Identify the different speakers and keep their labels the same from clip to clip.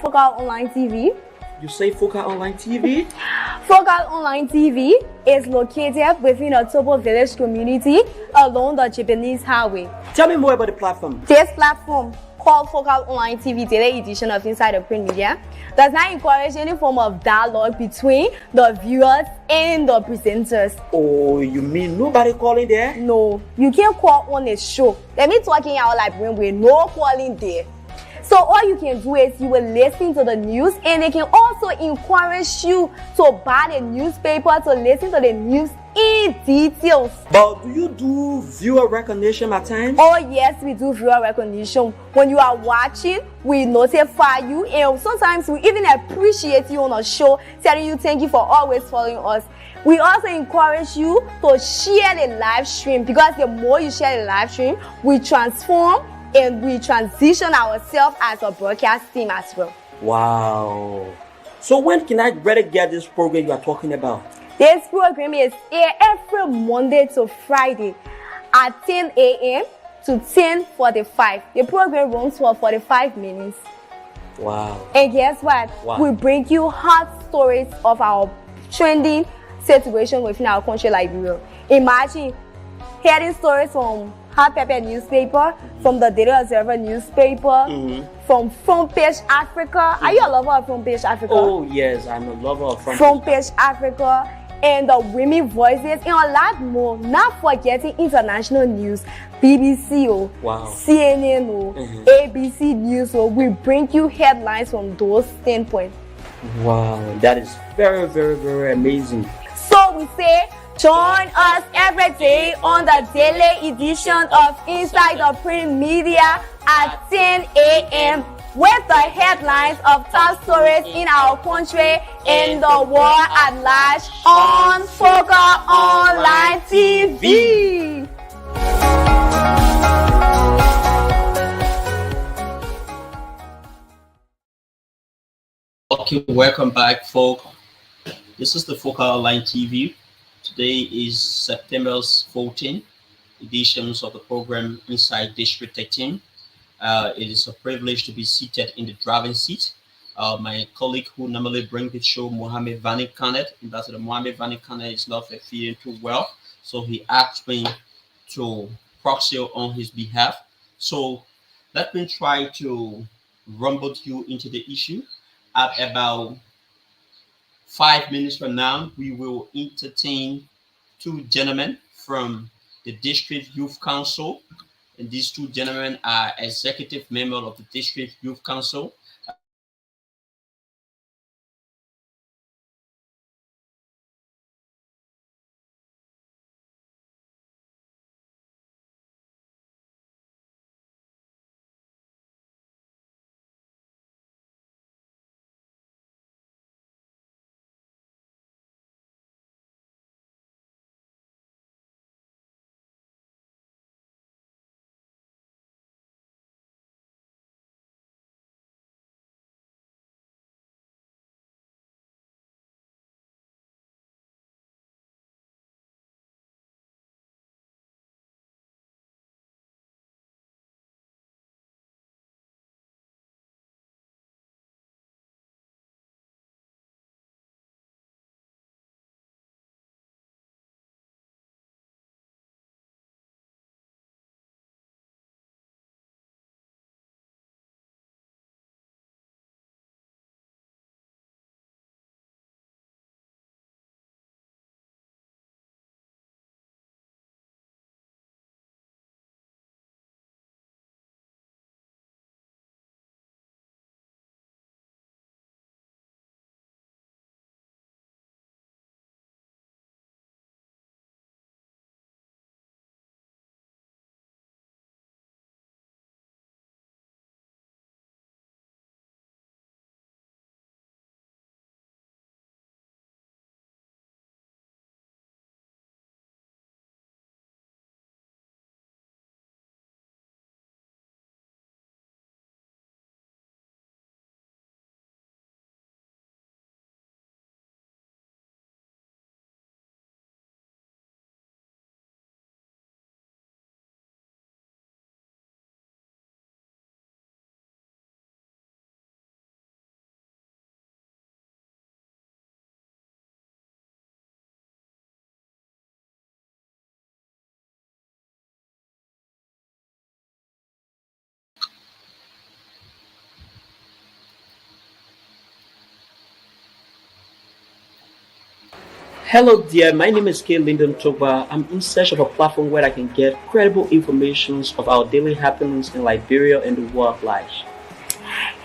Speaker 1: Focal Online TV.
Speaker 2: You say Focal Online TV?
Speaker 1: Focal Online TV is located within a Tobo Village community along the Japanese Highway.
Speaker 2: Tell me more about the platform.
Speaker 1: This platform, called Focal Online TV Daily Edition of Inside the Print Media, does not encourage any form of dialogue between the viewers and the presenters.
Speaker 2: Oh, you mean nobody calling there?
Speaker 1: No, you can't call on a show. Let me talking out like when we're no calling there. So all you can do is you will listen to the news, and they can also encourage you to buy the newspaper to listen to the news in details.
Speaker 2: But do you do viewer recognition at times?
Speaker 1: Oh yes, we do viewer recognition. When you are watching, we notify you, and sometimes we even appreciate you on a show, telling you thank you for always following us. We also encourage you to share the live stream, because the more you share the live stream, we transform and we transition ourselves as a broadcast team as well.
Speaker 2: Wow. So when can I better get this program you are talking about?
Speaker 1: This program is aired every Monday to Friday at 10 a.m. to 10:45. The program runs for 45 minutes.
Speaker 2: Wow.
Speaker 1: And guess what?
Speaker 2: Wow.
Speaker 1: We bring you hot stories of our trending situation within our country, Liberia. Imagine hearing stories from Hot Pepper newspaper, from the Daily Observer newspaper, from Front Page Africa. Are you a lover of Front Page Africa?
Speaker 2: Oh yes, I'm a lover of
Speaker 1: Front Page Africa, and the Women Voices, and a lot more. Not forgetting international news, BBC,
Speaker 2: Wow.
Speaker 1: CNN, ABC News. We bring you headlines from those standpoints.
Speaker 2: Wow, that is very, very, very amazing.
Speaker 1: So we say, join us every day on the daily edition of Inside the Print Media at 10 a.m. with the headlines of top stories in our country and the world at large on Focal Online TV.
Speaker 3: Okay, welcome back, folks. This is the Focal Online TV. Today is September's 14th editions of the program Inside District 13. It is a privilege to be seated in the driving seat. My colleague who normally brings the show, Mohammed Vani Khanet, Ambassador Mohammed Vani Khanet, is not feeling too well, so he asked me to proxy on his behalf. So let me try to rumble you into the issue. At about 5 minutes from now, we will entertain two gentlemen from the District Youth Council. And these two gentlemen are executive members of the District Youth Council.
Speaker 2: Hello, dear. My name is K. Lyndon Toba. I'm in search of a platform where I can get credible information of our daily happenings in Liberia and the world at large.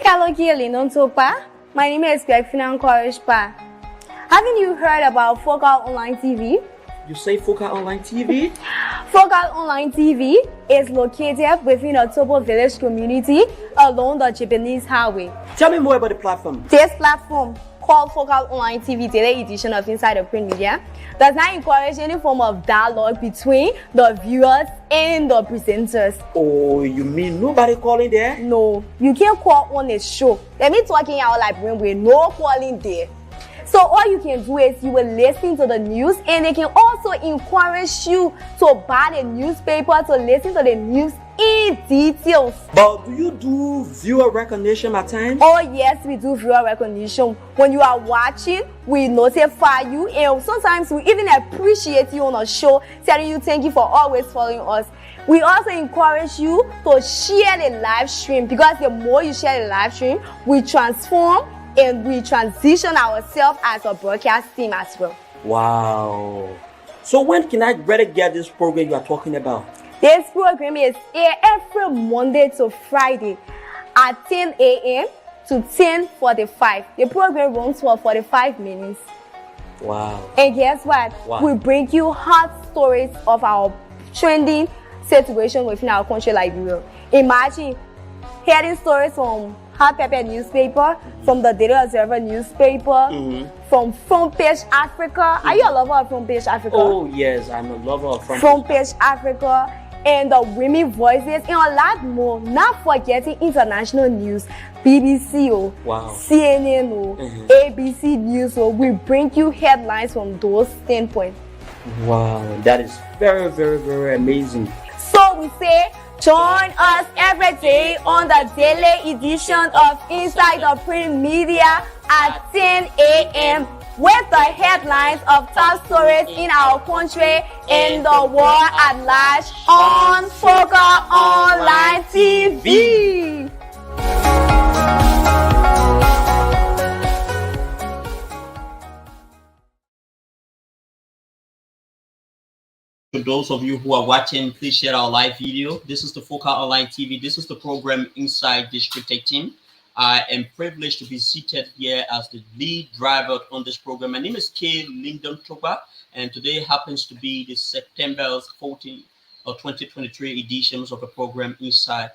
Speaker 1: Hello, Lyndon Toba. My name is Gwefina Nkorishpa. Haven't you heard about Focal Online TV?
Speaker 2: You say Focal Online TV?
Speaker 1: Focal Online TV is located within a Tobo village community along the Japanese highway.
Speaker 2: Tell me more about the platform.
Speaker 1: This platform, called Focal Online TV Daily Edition of Inside the Print Media, does not encourage any form of dialogue between the viewers and the presenters.
Speaker 2: Oh, you mean nobody calling there?
Speaker 1: No, you can't call on a show. Let me talking out like when we're no calling there. So all you can do is you will listen to the news, and they can also encourage you to buy the newspaper to listen to the news in details.
Speaker 2: But do you do viewer recognition at times?
Speaker 1: Oh yes, we do viewer recognition. When you are watching, we notify you, and sometimes we even appreciate you on a show, telling you thank you for always following us. We also encourage you to share the live stream, because the more you share the live stream, we transform and we transition ourselves as a broadcast team as well.
Speaker 2: Wow. So when can I better get this program you are talking about?
Speaker 1: This program is aired every Monday to Friday at 10 a.m. to 10:45. The program runs for 45 minutes.
Speaker 2: Wow.
Speaker 1: And guess what?
Speaker 2: Wow.
Speaker 1: We bring you hot stories of our trending situation within our country, Liberia. Imagine hearing stories from Hot Pepper newspaper, from the Daily Observer newspaper, from Front Page Africa. Are you a lover of Front Page Africa?
Speaker 2: Oh yes, I'm a lover of
Speaker 1: Front Page Africa, and the Women Voices, and a lot more. Not forgetting international news, BBC,
Speaker 2: wow.
Speaker 1: CNN, ABC News. We bring you headlines from those standpoints.
Speaker 2: Wow, that is very, very, very amazing.
Speaker 1: So we say, join us every day on the daily edition of Inside the Print Media at 10 a.m. with the headlines of top stories in our country and the world at large on Focal Online TV.
Speaker 3: To those of you who are watching, please share our live video. This is the Focal Online TV. This is the program Inside District 18. I am privileged to be seated here as the lead driver on this program. My name is K. Lyndon Toba, and today happens to be the September 14 or 2023 editions of the program Inside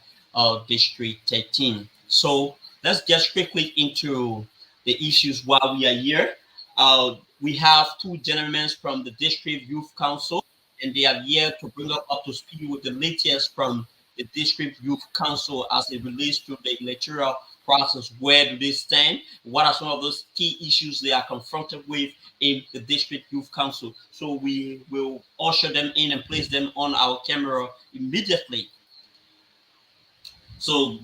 Speaker 3: District 18. So let's get strictly into the issues while we are here. We have two gentlemen from the District Youth Council, and they are here to bring us up to speed with the latest from the District Youth Council as it relates to the electoral process. Where do they stand? What are some of those key issues they are confronted with in the District Youth Council? So we will usher them in and place them on our camera immediately. So,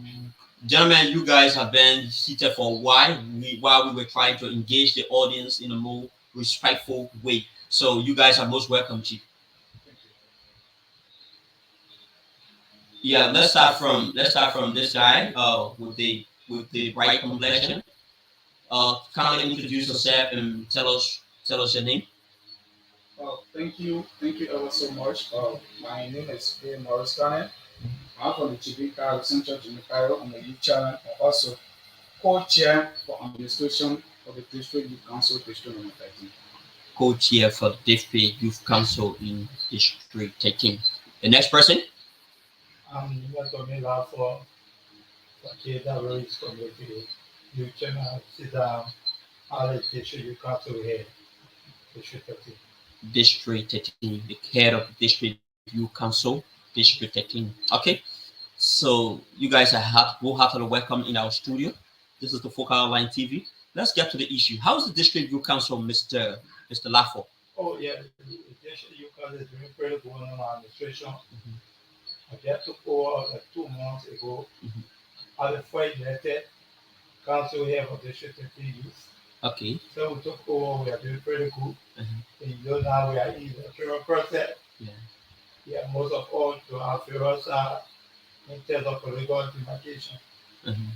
Speaker 3: gentlemen, you guys have been seated for a while while we were trying to engage the audience in a more respectful way. So you guys are most welcome, Chief. Yeah, let's start from this guy with the bright complexion. Kindly introduce yourself and tell us your name.
Speaker 4: Thank you ever so much. My name is A. Morris Kane. I'm from the Chibika Central Jimikayo on the youth channel, and also co-chair for administration of the District Youth Council, District number 13.
Speaker 3: Co-chair for the District Youth Council in District 13. The next person.
Speaker 5: I'm Tomila for KW is from the youth channel. Sit down. All the District Youth Council here. District 13.
Speaker 3: District 13, the head of the District Youth Council, District 13. Okay, so you guys are wholeheartedly welcome in our studio. This is the Focal Online TV. Let's get to the issue. How's the District Youth Council, Mr. Lafo?
Speaker 5: Oh yeah, the District Youth Council is doing pretty good on administration. I just took over like 2 months ago. As a first elected council here for District 13 youth.
Speaker 3: Okay.
Speaker 5: So we took over. We are doing pretty good. And you know now we are in the electoral process. Yeah, most of all to our favors are in terms of political demarcation.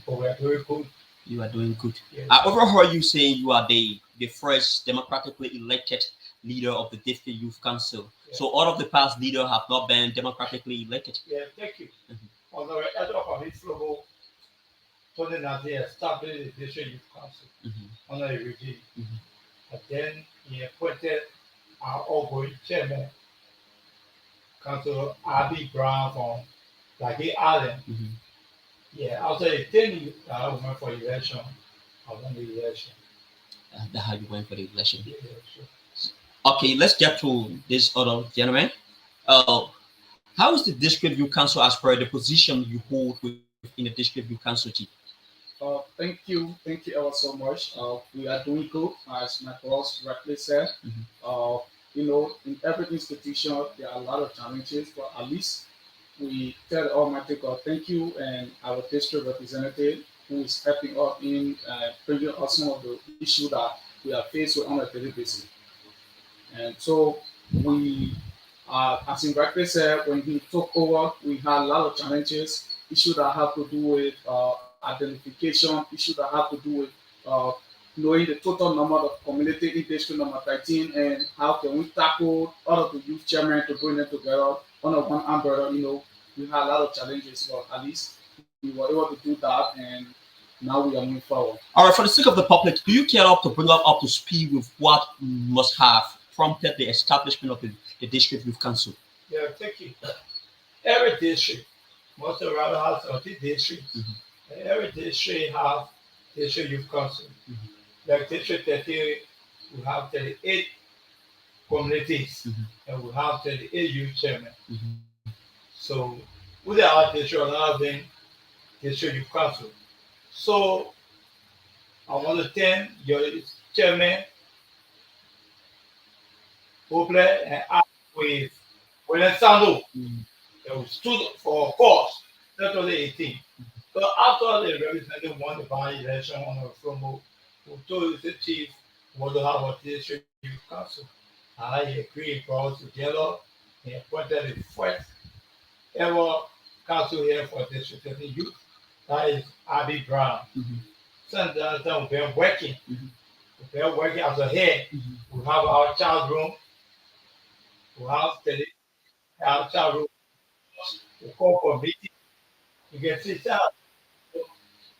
Speaker 5: But we are doing good.
Speaker 3: You are doing good.
Speaker 5: Yes.
Speaker 3: I overheard you saying you are the first democratically elected leader of the District Youth Council. Yeah. So all of the past leaders have not been democratically elected.
Speaker 5: Yeah, thank you. On the head of his global, Tony Nazi established the District Youth Council under the regime. And then he appointed our outgoing chairman, Councillor Abby Brown from Laggy Island. Yeah, after a 10 I went for election. I won the election.
Speaker 3: That's how you went for the election.
Speaker 5: Yeah, sure.
Speaker 3: Okay, let's get to this other gentleman. How is the District Youth Council as per the position you hold within the District Youth Council, Chief?
Speaker 4: Thank you ever so much. We are doing good, as my boss rightly said. In every institution there are a lot of challenges, but at least we tell Almighty God thank you, and our district representative who is helping us in bringing us some of the issues that we are faced with on a daily basis. And so we, as in rightly said, when he took over, we had a lot of challenges, issues that have to do with identification, issues that have to do with knowing the total number of community in district number 13, and how can we tackle all of the youth chairmen to bring them together under one umbrella. We had a lot of challenges, but at least we were able to do that, and now we are moving forward.
Speaker 3: All right, for the sake of the public, do you care to bring up to speed with what must have prompted the establishment of the District Youth Council?
Speaker 5: Yeah, thank you. Every district, most of rather has 30 districts. And every district has District Youth Council. Like District 30, we have 38 communities, and we have 38 youth chairmen. So with our district having District Youth Council. So I want to thank your chairman, Oble, and with William Sando, who stood for a cause, not only 18. So after the representative won the by-election on the Flomo, who told the chief was to have a District Youth Council. I agreed, brought us together, and appointed the first ever council here for District 30 Youth. That is Abby Brown. Since that time, we've been working. We've been working as a head. We have our child room. We have our child room. We call for meeting. You can see that.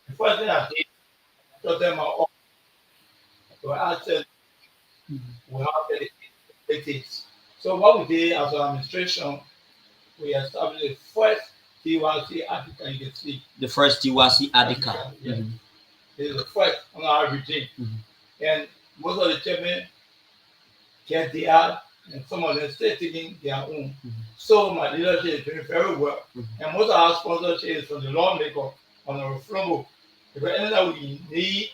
Speaker 5: The first thing I did, I told them our so I said, we have the meetings. So what we did as an administration, we established the first DYC Adika, you can see.
Speaker 3: The first DYC Adika.
Speaker 5: Yeah. This is the first on our regime. And most of the chairmen get their, and some of them still taking their own. So my leadership is doing very well. And most of our sponsorship is from the lawmaker on our Flomo. If anything that we need,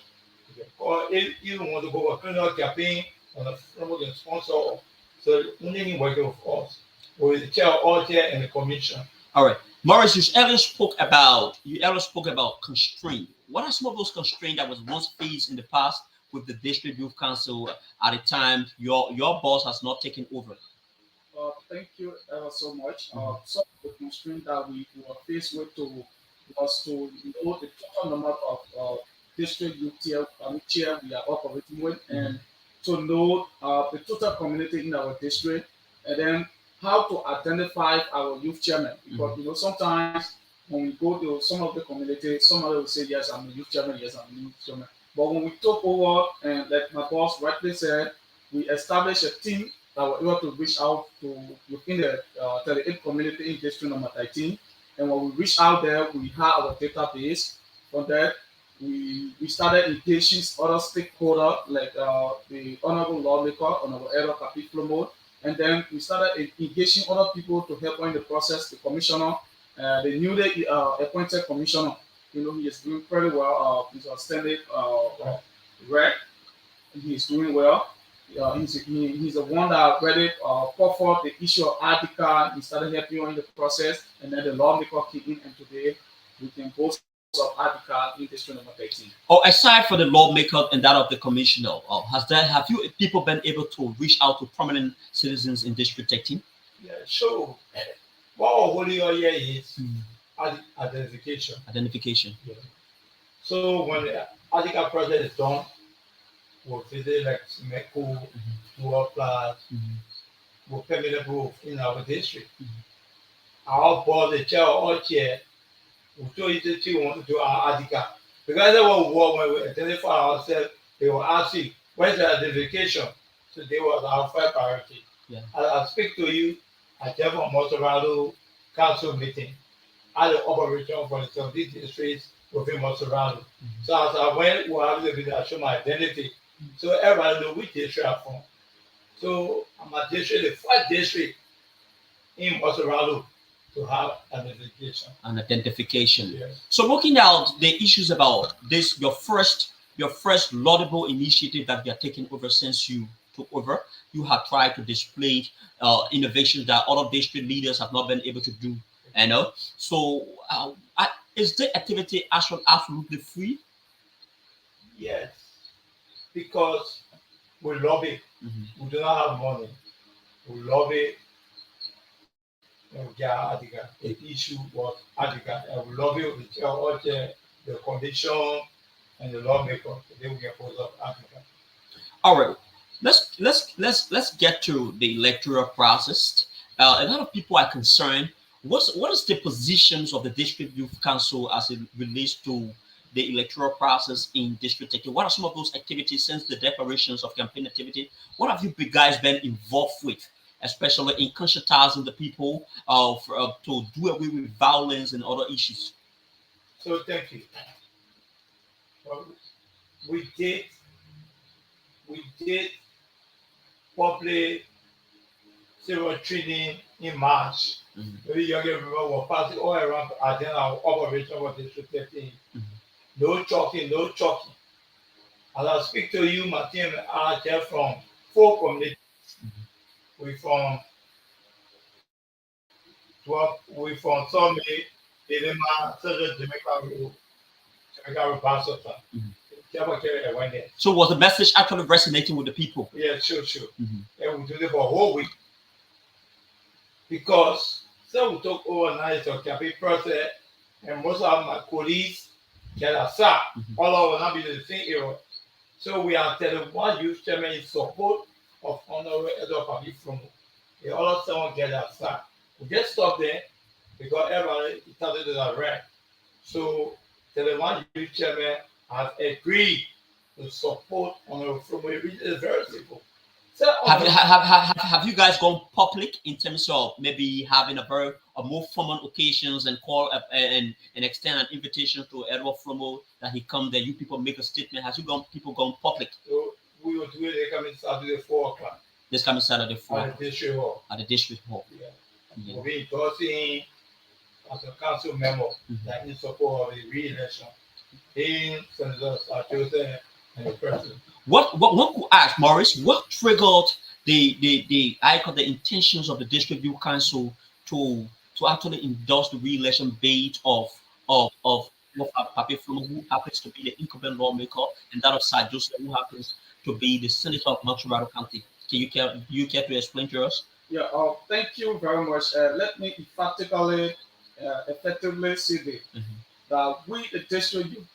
Speaker 5: or even want to go for a criminal campaign on the Flomo can sponsor. So only working with us. With the chair of all chair and the commission.
Speaker 3: All right. Morris, you earlier spoke about constraint. What are some of those constraints that was once faced in the past with the District Youth Council at the time your boss has not taken over?
Speaker 4: Thank you ever so much. Some of the constraints that we were faced with was to know the total number of district youth chair we are operating with, and to know the total community in our district, and then how to identify our youth chairman. Because sometimes when we go to some of the community, some of them will say, yes, I'm a youth chairman, yes, I'm a youth chairman. But when we took over, and like my boss rightly said, we established a team that were able to reach out to within the 38 community in district number 13. And when we reached out there, we had our database. From that, we started engaging other stakeholders like the Honorable Lawmaker, Honorable Edward Kapi Flomo. And then we started engaging other people to help in the process. The commissioner, the newly appointed commissioner, he is doing pretty well. He's a standing rec. He is doing well. He's the one that really put forth the issue of Adika. He started helping in the process, and then the lawmaker came in, and today we can boast of Adika in district number 13.
Speaker 3: Oh, aside for the lawmaker and that of the commissioner, have you people been able to reach out to prominent citizens in District 13?
Speaker 5: Yeah, sure. What we're holding here is identification.
Speaker 3: Identification.
Speaker 5: Yeah. So when the Adika project is done, we'll visit like Mexico, poor plants, with permanent roof in our district. Our board, the chair or chair, we told you that you want to do our Adika. Because they were war when we attended for ourselves, they were asking, where's the identification? So they was our first priority.
Speaker 3: Yeah.
Speaker 5: I speak to you at the Motorado Council meeting. I the operation for the 17 districts within Motorado. So as I went, we have to show my identity. So everybody know which district I'm from. So I'm a district, the first district in Motorado to have an identification.
Speaker 3: Yes. So working out the issues about this, your first laudable initiative that you are taking over since you took over, you have tried to display innovations that other district leaders have not been able to do. You know, so is the activity absolutely free?
Speaker 5: Yes, because we love it. We do not have money. We love it. The issue was Adiga, and we love it. We tell all the condition and the lawmaker. They will get hold of Africa.
Speaker 3: All right, let's get to the electoral process. A lot of people are concerned. What is the positions of the district youth council as it relates to the electoral process in District 13? What are some of those activities since the declarations of campaign activity? What have you guys been involved with, especially in conscientizing the people to do away with violence and other issues?
Speaker 5: So thank you. Well, we did public civil training in March. Maybe you remember we're passing all around our operation for District 13. No choking. As I speak to you, my team are here from 4 communities. We from Summit, Delima, Central Jamaica Road, Basota.
Speaker 3: So was the message actually resonating with the people?
Speaker 5: Yeah, sure. And we do it for a whole week. Because we took overnight to campaign process, and most of my colleagues get a sack. All of us not be the same era. So we are telling one youth chairman in support of Honorable Edward Papi Flomo. They all of someone get a sack. We just stop there because everybody started to the right. So telling one youth chairman has agreed to support Honorable Flomo. It is very simple. So
Speaker 3: have you guys gone public in terms of maybe having a more formal occasions and call and extend an invitation to Edward Flomo that he come there? You people make a statement. Has people gone public?
Speaker 5: So we will do it coming Saturday 4 o'clock.
Speaker 3: This coming Saturday 4
Speaker 5: at the district hall.
Speaker 3: At the district hall.
Speaker 5: Yeah. We'll be endorsing as a council member that in support of the re-election in Senator Sartori and the president.
Speaker 3: What one could ask, Maurice, what triggered the intentions of the district youth council to actually endorse the re-election bid of Papi Flomo, who happens to be the incumbent lawmaker, and that of Sir Joseph, who happens to be the senator of Montserrat County? Can you care to explain to us?
Speaker 4: Yeah. Thank you very much. Let me effectively say that we, the district youth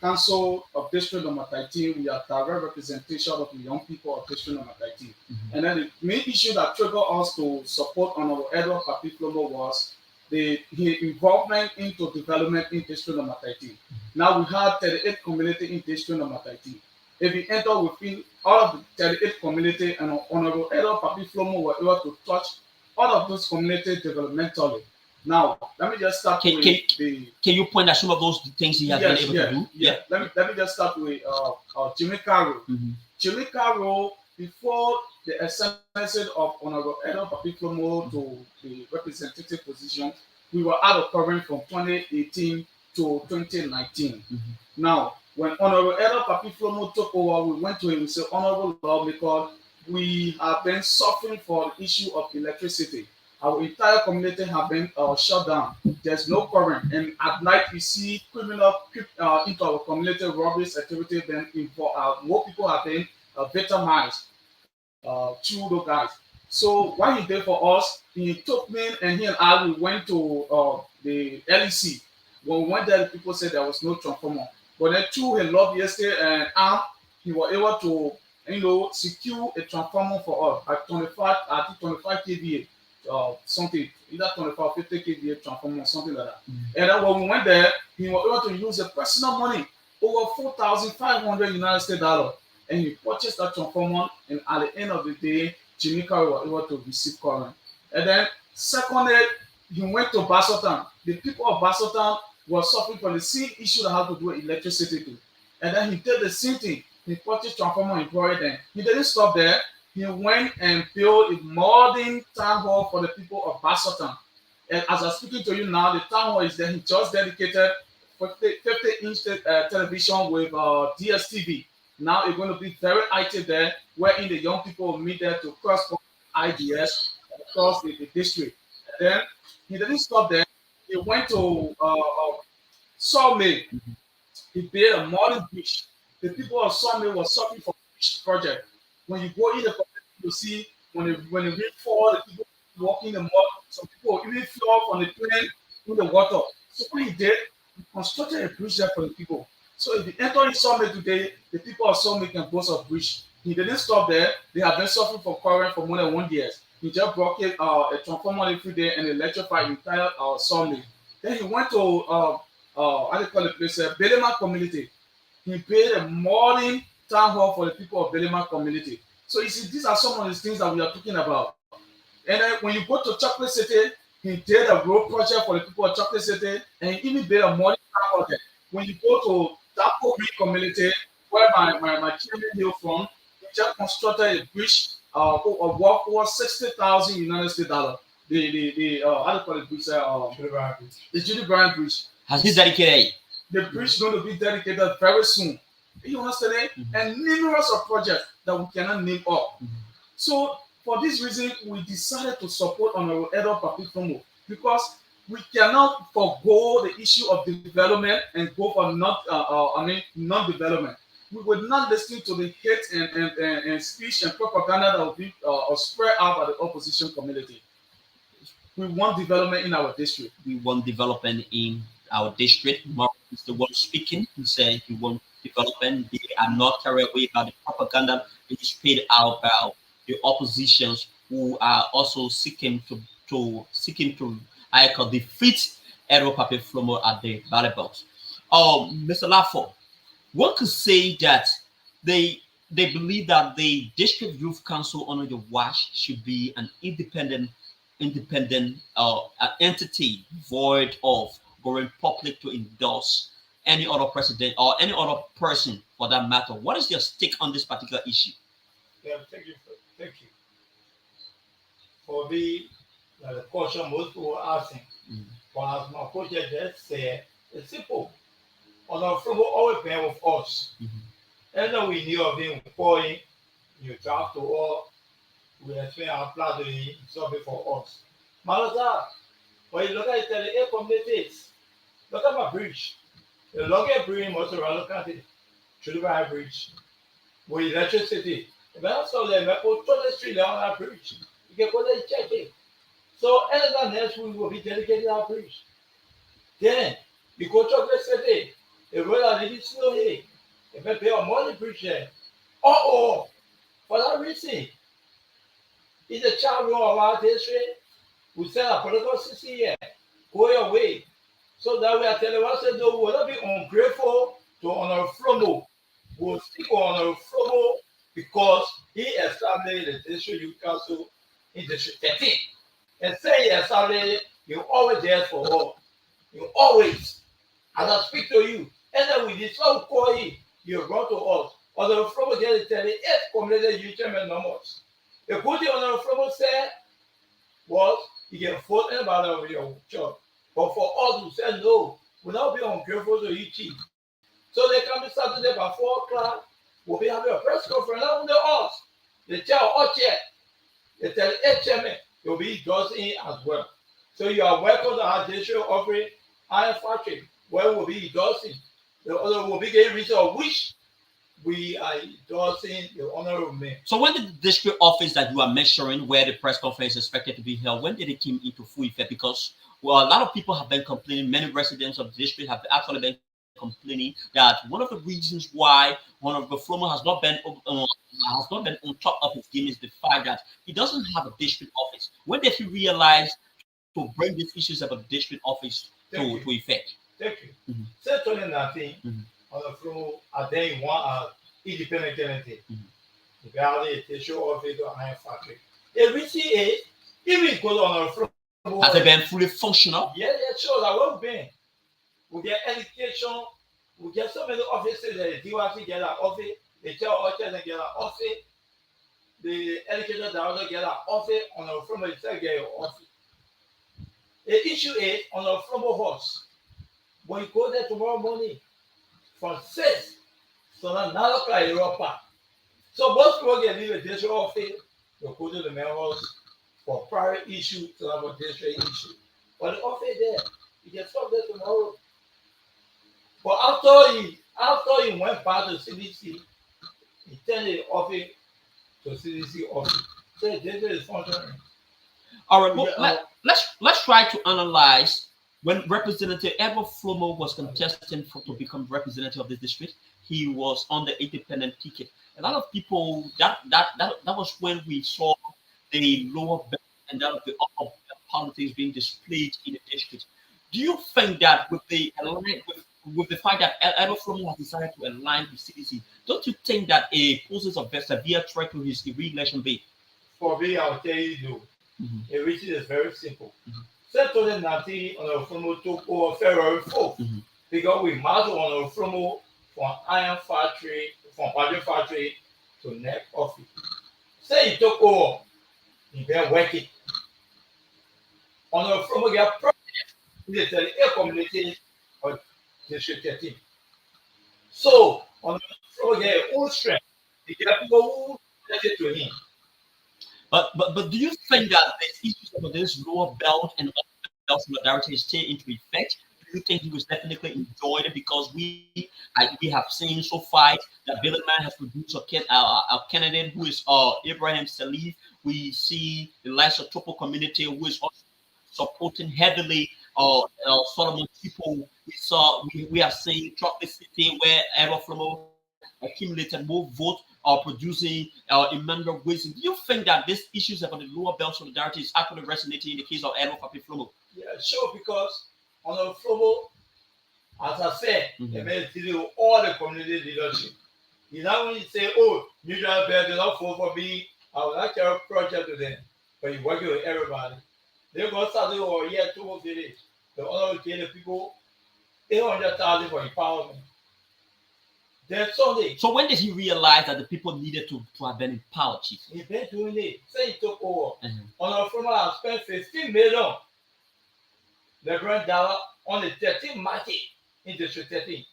Speaker 4: council of district number 13, we are direct representation of the young people of district number 13. And then the main issue that triggered us to support Honorable Edward Papi Flomo was his involvement into development in district number 13. Now we have 38 community in district number 13. If we enter within all of the 38 community, and Honorable Edward Papi Flomo were able to touch all of those communities developmentally. Now, let me just start
Speaker 3: Can you point out some of those things he has been able to do?
Speaker 4: Yeah. Let me just start with Jamaica Road. Jamaica Road, before the ascension of Honorable Edward Papi Flomo to the representative position, we were out of covering from 2018 to 2019. Now, when Honorable Edward Papi Flomo took over, we went to him and said, Honorable Lawmaker, we have been suffering for the issue of electricity. Our entire community have been shut down. There's no current, and at night we see criminal into our community, robberies activity. Then more people have been victimized through those guys. So what he did for us, he took me and he and I, we went to the LEC. When we went there, the people said there was no transformer. But then through his love yesterday and he was able to secure a transformer for us at 25 kVA, something, either 25 or 50 kVA transformer, something like that. And then when we went there, he was able to use the personal money, over 4,500 United States dollars, and he purchased that transformer. And at the end of the day, Jamaica was able to receive current. And then, secondly, he went to Basottown. The people of Basottown were suffering from the same issue that had to do with electricity too. And then he did the same thing. He purchased transformer and brought it in. He didn't stop there. He went and built a modern town hall for the people of Basottown. And as I'm speaking to you now, the town hall is there. He just dedicated 50-inch television with DSTV. Now it's going to be very active there, wherein the young people will meet there to cross ideas across the district. And then he didn't stop there. He went to Sawmill. He built a modern bridge. The people of Sawmill were suffering from bridge project. When you go in the community, you see when the rain fall, the people walking the mud. Some people even fall from the plane in the water. So what he did, he constructed a bridge there for the people. So if you enter in Sawmill today, the people of Sawmill can boast of bridge. He didn't stop there. They have been suffering from current for more than 1 year. He just broke a transformer every day and electrified the entire Sawmill. Then he went to how do you call the place? Belema community. He built a modern town hall for the people of Belema community. So you see, these are some of the things that we are talking about. And then when you go to Chocolate City, he did a road project for the people of Chocolate City, and he even built a modern town hall there. When you go to Dapo Green community, where my chairman hail from, he just constructed a bridge of over 60,000 United States dollars. The how do you call it bridge? The Judy Bryant Bridge.
Speaker 3: Has he dedicated?
Speaker 4: The bridge is going to be dedicated very soon. You understand it? And numerous of projects that we cannot name up. So for this reason, we decided to support Honorable Edward Papi Flomo, because we cannot forego the issue of development and go for non-development. We would not listen to the hate and speech and propaganda that will be spread out by the opposition community. We want development in our district.
Speaker 3: We want development in our district. Mark is the one speaking. He said he wants development. They are not carried away by the propaganda that is paid out by the oppositions, who are also seeking to defeat Edward Papi Flomo at the ballot box. Mr. Lafo, one could say that they believe that the District Youth Council under your watch should be an independent entity, void of going public to endorse any other president or any other person for that matter. What is your stake on this particular issue?
Speaker 5: Yeah, thank you. For me, the question most people are asking, but as my coach just said, it's simple. On our Flomo always been with us. And then we knew of him pouring, you talk to all, we explain our plan to him, something for us. Malaza, when you look at it, the 8 communities, look at my bridge. The longest bridge in most of our country, Chulubaya Bridge, with electricity. When I saw them, I put 20 street on that bridge. You can go there and check it. So anything else we will be dedicated our bridge. Then you go to Chocolate City, the road are really slow here. If I pay a money bridge there. For that reason, it's a child of our district. We send a political system here. Go your way. So that we are telling us that no, we will not be ungrateful to Honorable Flomo. We will speak on Honorable Flomo because he established the District Youth Council in District 13. And say he established it, you always there for all. You always. As I speak to you, and then we decide to call him, you brought to us. Honorable Flomo just tell the 8 community youth chairman numbers. The good thing Honorable Flomo said was you can vote anybody over your church. But for us who said no, we'll not be ungrateful to you chief. So they come to Saturday by 4 o'clock. We'll be having a press conference not with us. They tell us chair. They tell the chairman you'll be endorsing as well. So you are welcome to our district offering iron factory where we'll be endorsing. The other will be getting reason of which we are endorsing the honorable mayor.
Speaker 3: So when the district office that you are measuring where the press conference is expected to be held, when did it come into full effect? Because a lot of people have been complaining, many residents of the district have actually been complaining that one of the reasons why Honorable Flomo has not been on top of his game is the fact that he doesn't have a district office. When did he realize to bring these issues about the district office to effect?
Speaker 5: Thank you. Since 2019, Honorable Flomo has then one independent entity. Regarding the issue of the iron factory. Every CA, even goes on a floor.
Speaker 3: Has it been fully functional?
Speaker 5: Yeah, sure, that will be. We get education, we get so many offices that the DYC get an office, the child orchard get an office, the educator director get an office, on a floor itself get an office. The issue is on a floor horse. When you go there tomorrow morning, from 6 to 9 o'clock, you're up. So most people get leave a district office, they go to the main house for private issue to have a district issue. But the office there, you can stop there tomorrow. But after he went back to CDC, he turned the office to CDC office. So the district is functioning.
Speaker 3: All right, well, let's try to analyze when Representative Edward Flomo was contesting to become representative of the district. He was on the independent ticket. A lot of people that was when we saw the lower belt and that of the upper politics being displayed in the district. Do you think that with the fact that Edward Flomo has decided to align with CDC, don't you think that it poses a severe threat to his re-election bid?
Speaker 5: For me, I'll tell you no. The reason is very simple. Since 2019, Honorable Flomo took over February 4th because we marched on Honorable Flomo from iron factory, from Padre factory to neck office. Say he took over, he been working. Honorable Flomo get project in the 38 community of District 13. So, Honorable Flomo get own strength. He get people who related to him.
Speaker 3: But do you think that the issues of this lower belt and upper belt solidarity stay into effect? Do you think he was definitely enjoyed it because we have seen so far that Billy Man has produced a candidate who is Abraham Salif. We see the likes of Topo community who is also supporting heavily Solomon people. We are seeing Chocolate City where Edward Flomo accumulated more votes producing Emmanuel Wilson. Do you think that these issues about the lower belt solidarity is actually resonating in the case of Edward Flomo?
Speaker 5: Yeah, sure, because Honorable Flomo, as I said, he made deal with all the community leadership. You not only say, oh, neutral belt, do not vote for me, I will not carry a project to them, but you working with everybody. They go start over a year, 2 village. The Honorable gave the people 800,000 for empowerment. Then Sunday.
Speaker 3: So when did he realize that the people needed to have been empowered, Chief?
Speaker 5: He been doing it. Say he took over. Honorable Flomo has spent 15 million $11 on the 13th market in District 13.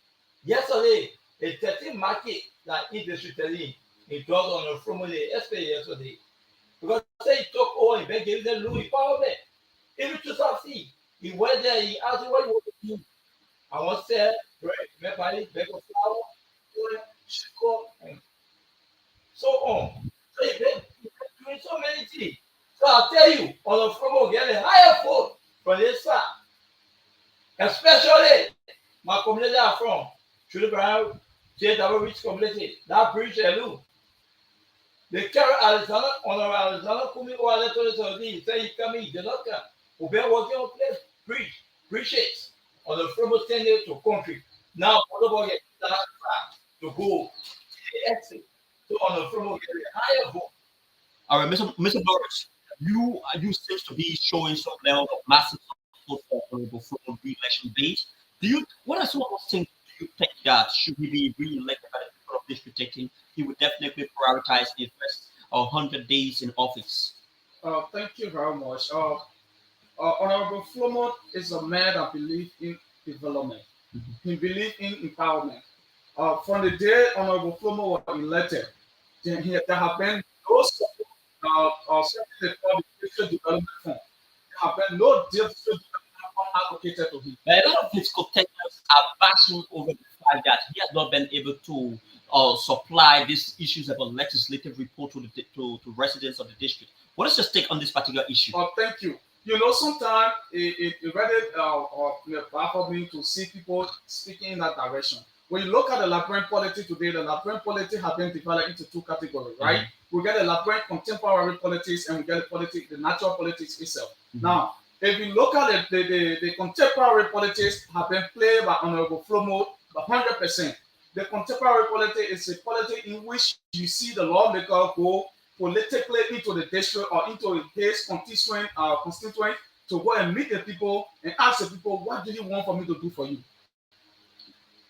Speaker 5: Yesterday, the 13th market that in District 13, it was on the Flomo yesterday. Because say he took over, he been giving them Louis empowerment. Even to South-Sea, he went there, he asked him what he wanted to do. I want to say, bread, bag of flour, sugar, and so on. So he been doing so many things. So I'll tell you, on the Flomo get a higher vote from this side. Especially my community I'm from, Chulibra, JW Rich community, that bridge alone. They carry Alexander, Honorable Alexander Kumi or Alexander say he come in, they not come. We've been working on place, bridge it on the Flomo standard to country. Now, Honorable get that to go to the exit. So on the Flomo get a higher vote.
Speaker 3: All right, Mr. Boris, you seem to be showing some level of massive support for Flomo re-election base. What are some of those things do you think that should he be re-elected by the people of District 13? He would definitely prioritize the first 100 days in office.
Speaker 4: Thank you very much. Honorable Flomo is a man that believes in development. He believes in empowerment. From the day Honorable Flomo was elected, there have been no support, the district development fund. There have been no district development fund allocated to him.
Speaker 3: A lot of his contenders are bashing over the fact that he has not been able to supply these issues about legislative report to residents of the district. What is your take on this particular issue?
Speaker 4: Thank you. You know, sometimes it really baffles me to see people speaking in that direction. When you look at the Liberian politics today, the Liberian politics have been divided into two categories, right? Mm-hmm. We get the Liberian contemporary politics and we get the natural politics itself. Mm-hmm. Now, if you look at the contemporary politics have been played by Honorable Flomo by 100%. The contemporary politics is a politics in which you see the lawmaker go politically into the district or into his constituent to go and meet the people and ask the people, what do you want for me to do for you?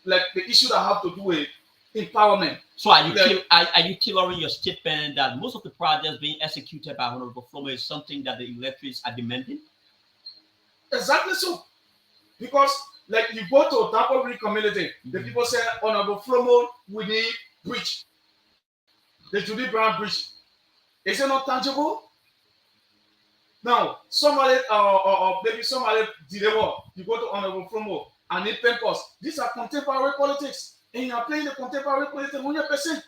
Speaker 4: Like the issue that have to do with empowerment.
Speaker 3: So are you tailoring your statement that most of the projects being executed by Honorable Flomo is something that the electorates are demanding?
Speaker 4: Exactly so. Because like you go to a Tapori community, the people say, Honorable Flomo, we need bridge. The Judy Brown bridge. Is it not tangible? Now, somebody or maybe somebody deliver, you go to Honorable Flomo and need papers. These are contemporary politics. And you are playing the contemporary politics 100%.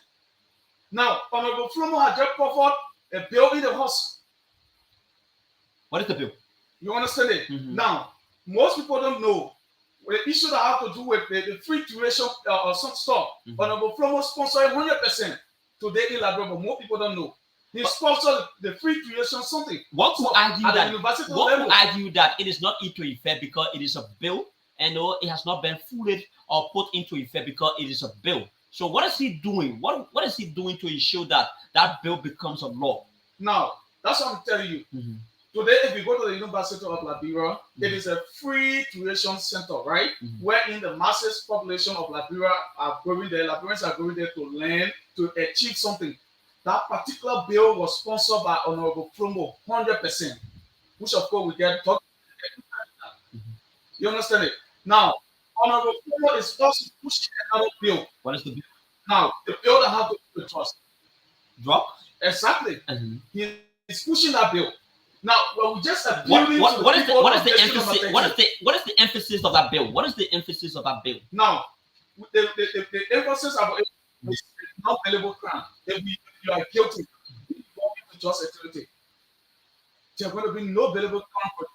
Speaker 4: Now, Honorable Flomo has just covered a bill in the House.
Speaker 3: What is the bill?
Speaker 4: You understand it? Mm-hmm. Now, most people don't know the issue that have to do with the free tuition or some stuff. Mm-hmm. Honorable Flomo sponsored 100% today in Liberia, but more people don't know. He sponsored the free tuition something.
Speaker 3: What could argue that it is not into effect because it is a bill and no, it has not been fully or put into effect because it is a bill. So what is he doing? What is he doing to ensure that that bill becomes a law?
Speaker 4: Now, that's what I'm telling you. Mm-hmm. Today, if you go to the University of Liberia, mm-hmm. it is a free tuition center, right? Mm-hmm. Wherein the masses population of Liberia are going there. Liberians are going there to learn, to achieve something. That particular bill was sponsored by Honorable Flomo, 100%, which of course we get talked about. Mm-hmm. You understand it? Now, Honorable Flomo is also pushing another bill.
Speaker 3: What is the bill?
Speaker 4: Now, the bill that has to do with trust.
Speaker 3: Drug?
Speaker 4: Exactly. Mm-hmm. He is pushing that bill. What is
Speaker 3: the emphasis of that bill? What is the emphasis of that bill?
Speaker 4: Now, the emphasis of it is not available crime. If you are guilty, you go into just activity. There's going to be no available crime for you.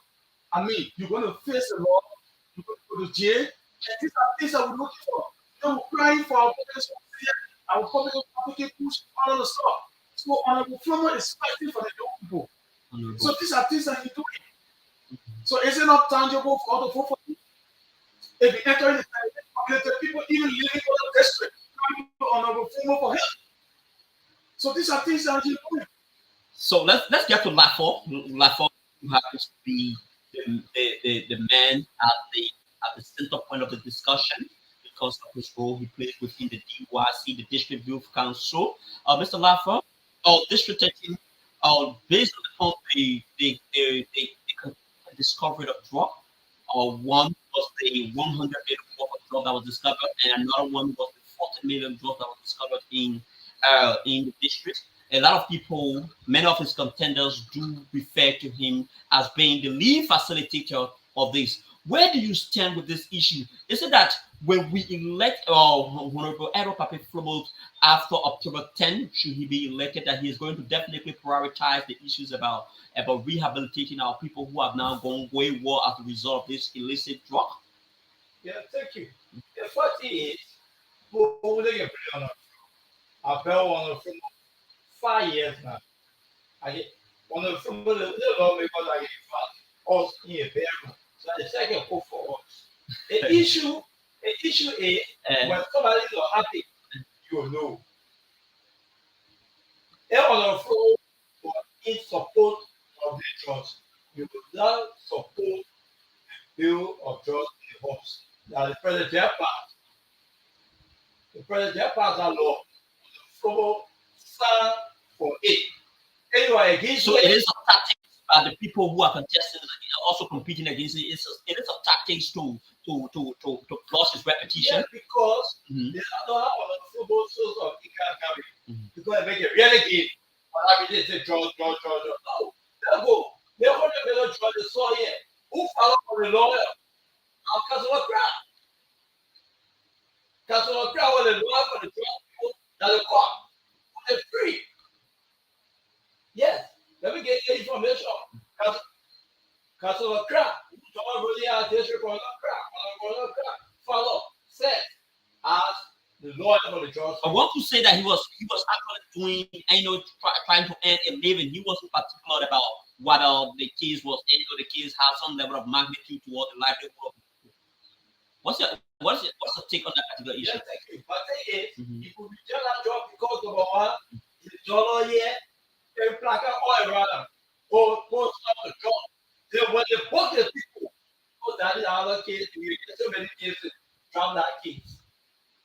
Speaker 4: I mean, you're going to face the law, you're going to go to jail, and these are things that we're looking for. They were crying for our public push, all of the stuff. So Honorable Flomo is fighting for the young people. So these are things that he's doing. So is it not tangible for all the vote for you? If you enter in the community, people even living for the district, coming to Honorable Flomo for help. So these are things that he's doing.
Speaker 3: So let's get to Lafo. Lafo happens to be the man at the center point of the discussion because of his role he plays within the DYC, the District Youth Council. Mr. Lafo, District 13. Based on the discovery of drug, one was the 100 million worth of drug that was discovered, and another one was the 40 million drug that was discovered in the district. A lot of people, many of his contenders, do refer to him as being the lead facilitator of this. Where do you stand with this issue? Is it that when we elect Honorable Edward Pape Flomo after October 10, should he be elected, that he is going to definitely prioritize the issues about rehabilitating our people who have now gone wayward as a result of this illicit drug?
Speaker 5: Yeah, thank you. The fact is, I've been on for 5 years now. I on the film lawmakers I us in a bedroom. So the second call for us. The issue is when somebody is not happy, you know. They on the floor for in support of the judge. You will not support the bill of judge in the House. Now the president passed. The president passed that law. The floor stand for it. Anyway, against
Speaker 3: so it is a tactic. The people who are contesting also competing against it. It is a tactics to lose his repetition.
Speaker 5: Yeah, because they don't have a football source of income because they make it really good. But I mean, they say draw. No, they'll go. They're going to be draw the saw here. Who follow for the lawyer? Councilor Crown. Councilor Crown was the lawyer for the draw that the court. They're free. Yes. Let me get the information. Castle of Crack, really are district on Crack, follow, set as the Lord of the Church.
Speaker 3: I want to say that he was actually doing, trying to earn a living. He wasn't particular about whether the case was, the case have some level of magnitude toward the livelihood of people. What's your take on that particular issue?
Speaker 5: Yes, thank you. But the thing is, he could be done that job because of one, the dollar here, and plaque oil rather, or post up the job. Then when they book the people, that is another case, we get so many cases from that case.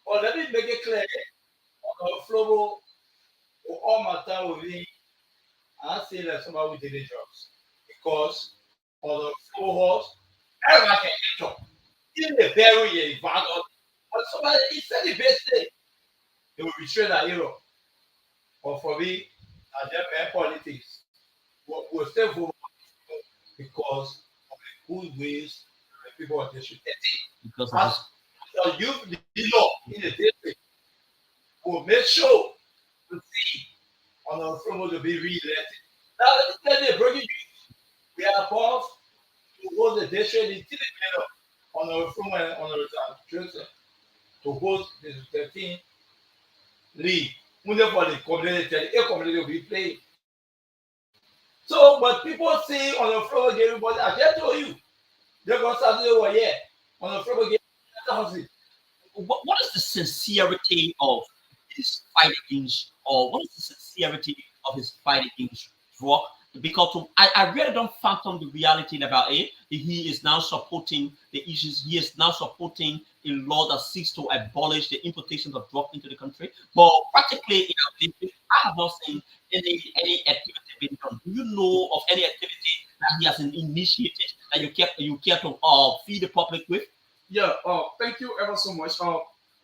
Speaker 5: But let me make it clear on the flow or all my time with me, I say that somebody with daily jobs because on the flow horse, everyone can get job. Even the very a value, but somebody he said the best thing, they will betray that hero. But for me, I just bad politics. We'll stay for because of the good ways the people are district.
Speaker 3: Because
Speaker 5: of youth, the law in the district will make sure to see on our front to be re-elected. Now let me tell you, bringing you, we are above to hold the district in the middle on our front and on our Joseph to host the 13th league. Only for the community, the community will be playing. So, but people see on the floor game, but I just told you, they're going to start over here on the floor game.
Speaker 3: What is the sincerity of his fight against, or what is the sincerity of his fight against drug? Because I really don't fathom the reality about it. He is now supporting the issues. He is now supporting a law that seeks to abolish the importation of drugs into the country. But practically, I have not seen any activity being done. Do you know of any activity that he has initiated that you care to feed the public with?
Speaker 4: Yeah. Thank you ever so much.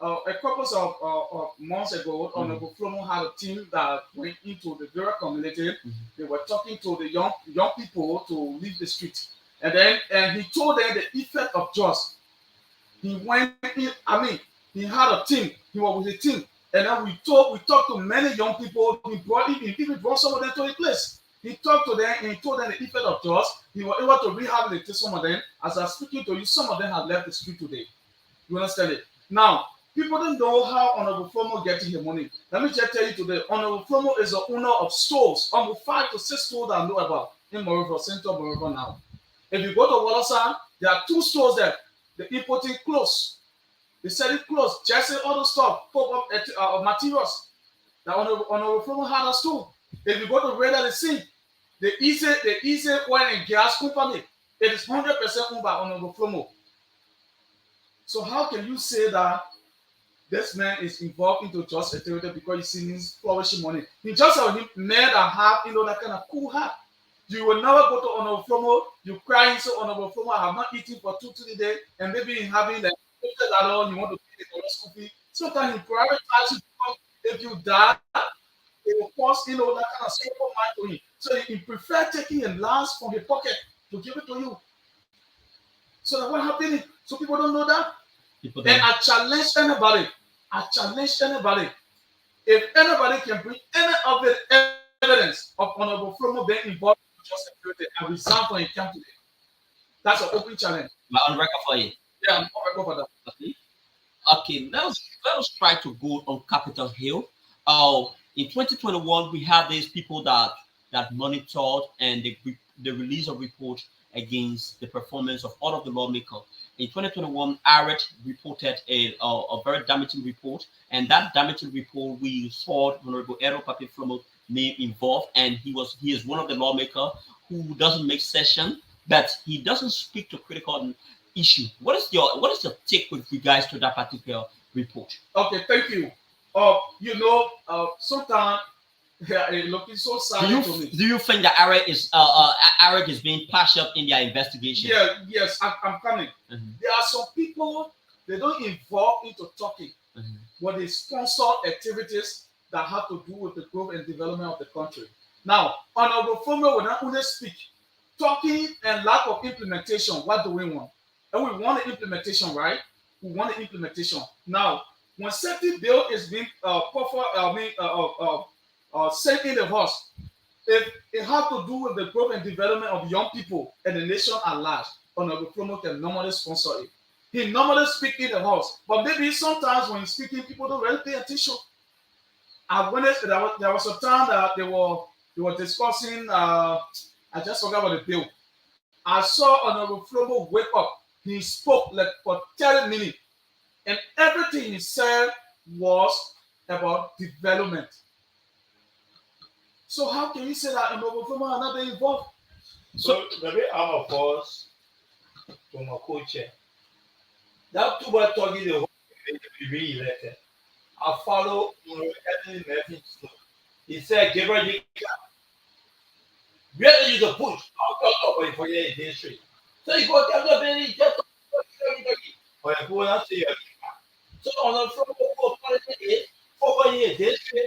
Speaker 4: A couple of months ago, Honorable Flomo had a team that went into the rural community. They were talking to the young people to leave the street, and he told them the effect of drugs. He went in. He had a team. He was with a team, and then we talked to many young people. He even brought some of them to the place. He talked to them and he told them the effect of drugs. He was able to rehabilitate some of them. As I'm speaking to you, some of them have left the street today. You understand it? Now, people don't know how Honorable Flomo getting his money. Let me just tell you today, Honorable Flomo is the owner of stores, almost 5 to 6 stores that I know about in Monrovia, Central Monrovia now. If you go to Wallace, there are 2 stores there. They're importing clothes. They selling clothes, just other stuff, pop-up materials. That Honorable Flomo had a store. If you go to Radar, the easy oil and gas company, it is 100% owned by Honorable Flomo. So how can you say that this man is involved into just activity because you see his flourishing money? He just a man that have that kind of cool heart. You will never go to Honorable Flomo, you cry so Honorable Flomo, I have not eaten for 2-3 days, and maybe having like $50 you want to pay the school fee. Sometimes he prioritizes because if you die, it will cost that kind of simple mind to him. So he prefer taking a last from his pocket to give it to you. So that what happened? So people don't know that. And I challenge anybody. If anybody can bring any of the evidence of Honorable Flomo being involved in just security, I resign from him camp today. That's an open challenge.
Speaker 3: On record for you.
Speaker 4: Yeah, I'm on record for that.
Speaker 3: Okay. Let us try to go on Capitol Hill. In 2021, we had these people that monitored and they released a report against the performance of all of the lawmakers. In 2021, ARET reported a very damaging report, and that damaging report we saw Honorable Ero Papi Flomo's name involved, and he is one of the lawmakers who doesn't make session, but he doesn't speak to critical issue. What is your take with regards to that particular report?
Speaker 4: Okay, thank you. Sometimes it's looking so sad to me.
Speaker 3: Do you think that AREC is being partial in their investigation?
Speaker 4: Yeah, yes, I'm coming. Mm-hmm. There are some people, they don't involve into talking, but they sponsor activities that have to do with the growth and development of the country. Now, Honorable Flomo will not only speak, talking and lack of implementation. What do we want? And we want the implementation, right? We want the implementation. Now, when certain bill is being sent in the house, If it has to do with the growth and development of young people and the nation at large, Honorable Promo can normally sponsor it. He normally speaks in the house, but maybe sometimes when he's speaking, people don't really pay attention. I witnessed there was a time that they were discussing. I just forgot about the bill. I saw Honorable Flomo wake up. He spoke like for 30 minutes, and everything he said was about development. So how can you say that Honorable Flomo are not involved?
Speaker 5: So maybe I'm a force to my co-chair. That too much talking the whole to be re-elected. I follow every message. He said, Gabriel, where is the push? I'll talk for your history. So you go tell the baby, just or you go and see. So on the front of the 4 years history,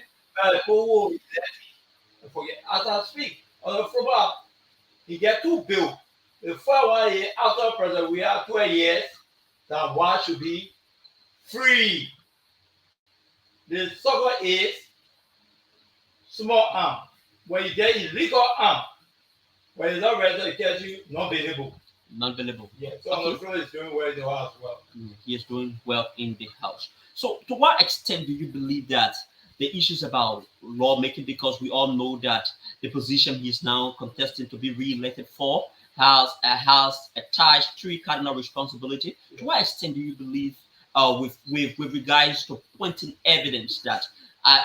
Speaker 5: forget as I speak. On the front, he get 2 bills. The first 1 year after president, we have 12 years that one should be free. The second is small arm. When you get illegal arm, when it's not registered, it tells you not billable.
Speaker 3: Not billable.
Speaker 5: Yeah, so okay. The floor is doing well in the house as well.
Speaker 3: He is doing well in the house. So, to what extent do you believe that the issues about lawmaking, because we all know that the position he is now contesting to be re-elected for has attached 3 cardinal responsibility? Yeah. To what extent do you believe, with regards to pointing evidence that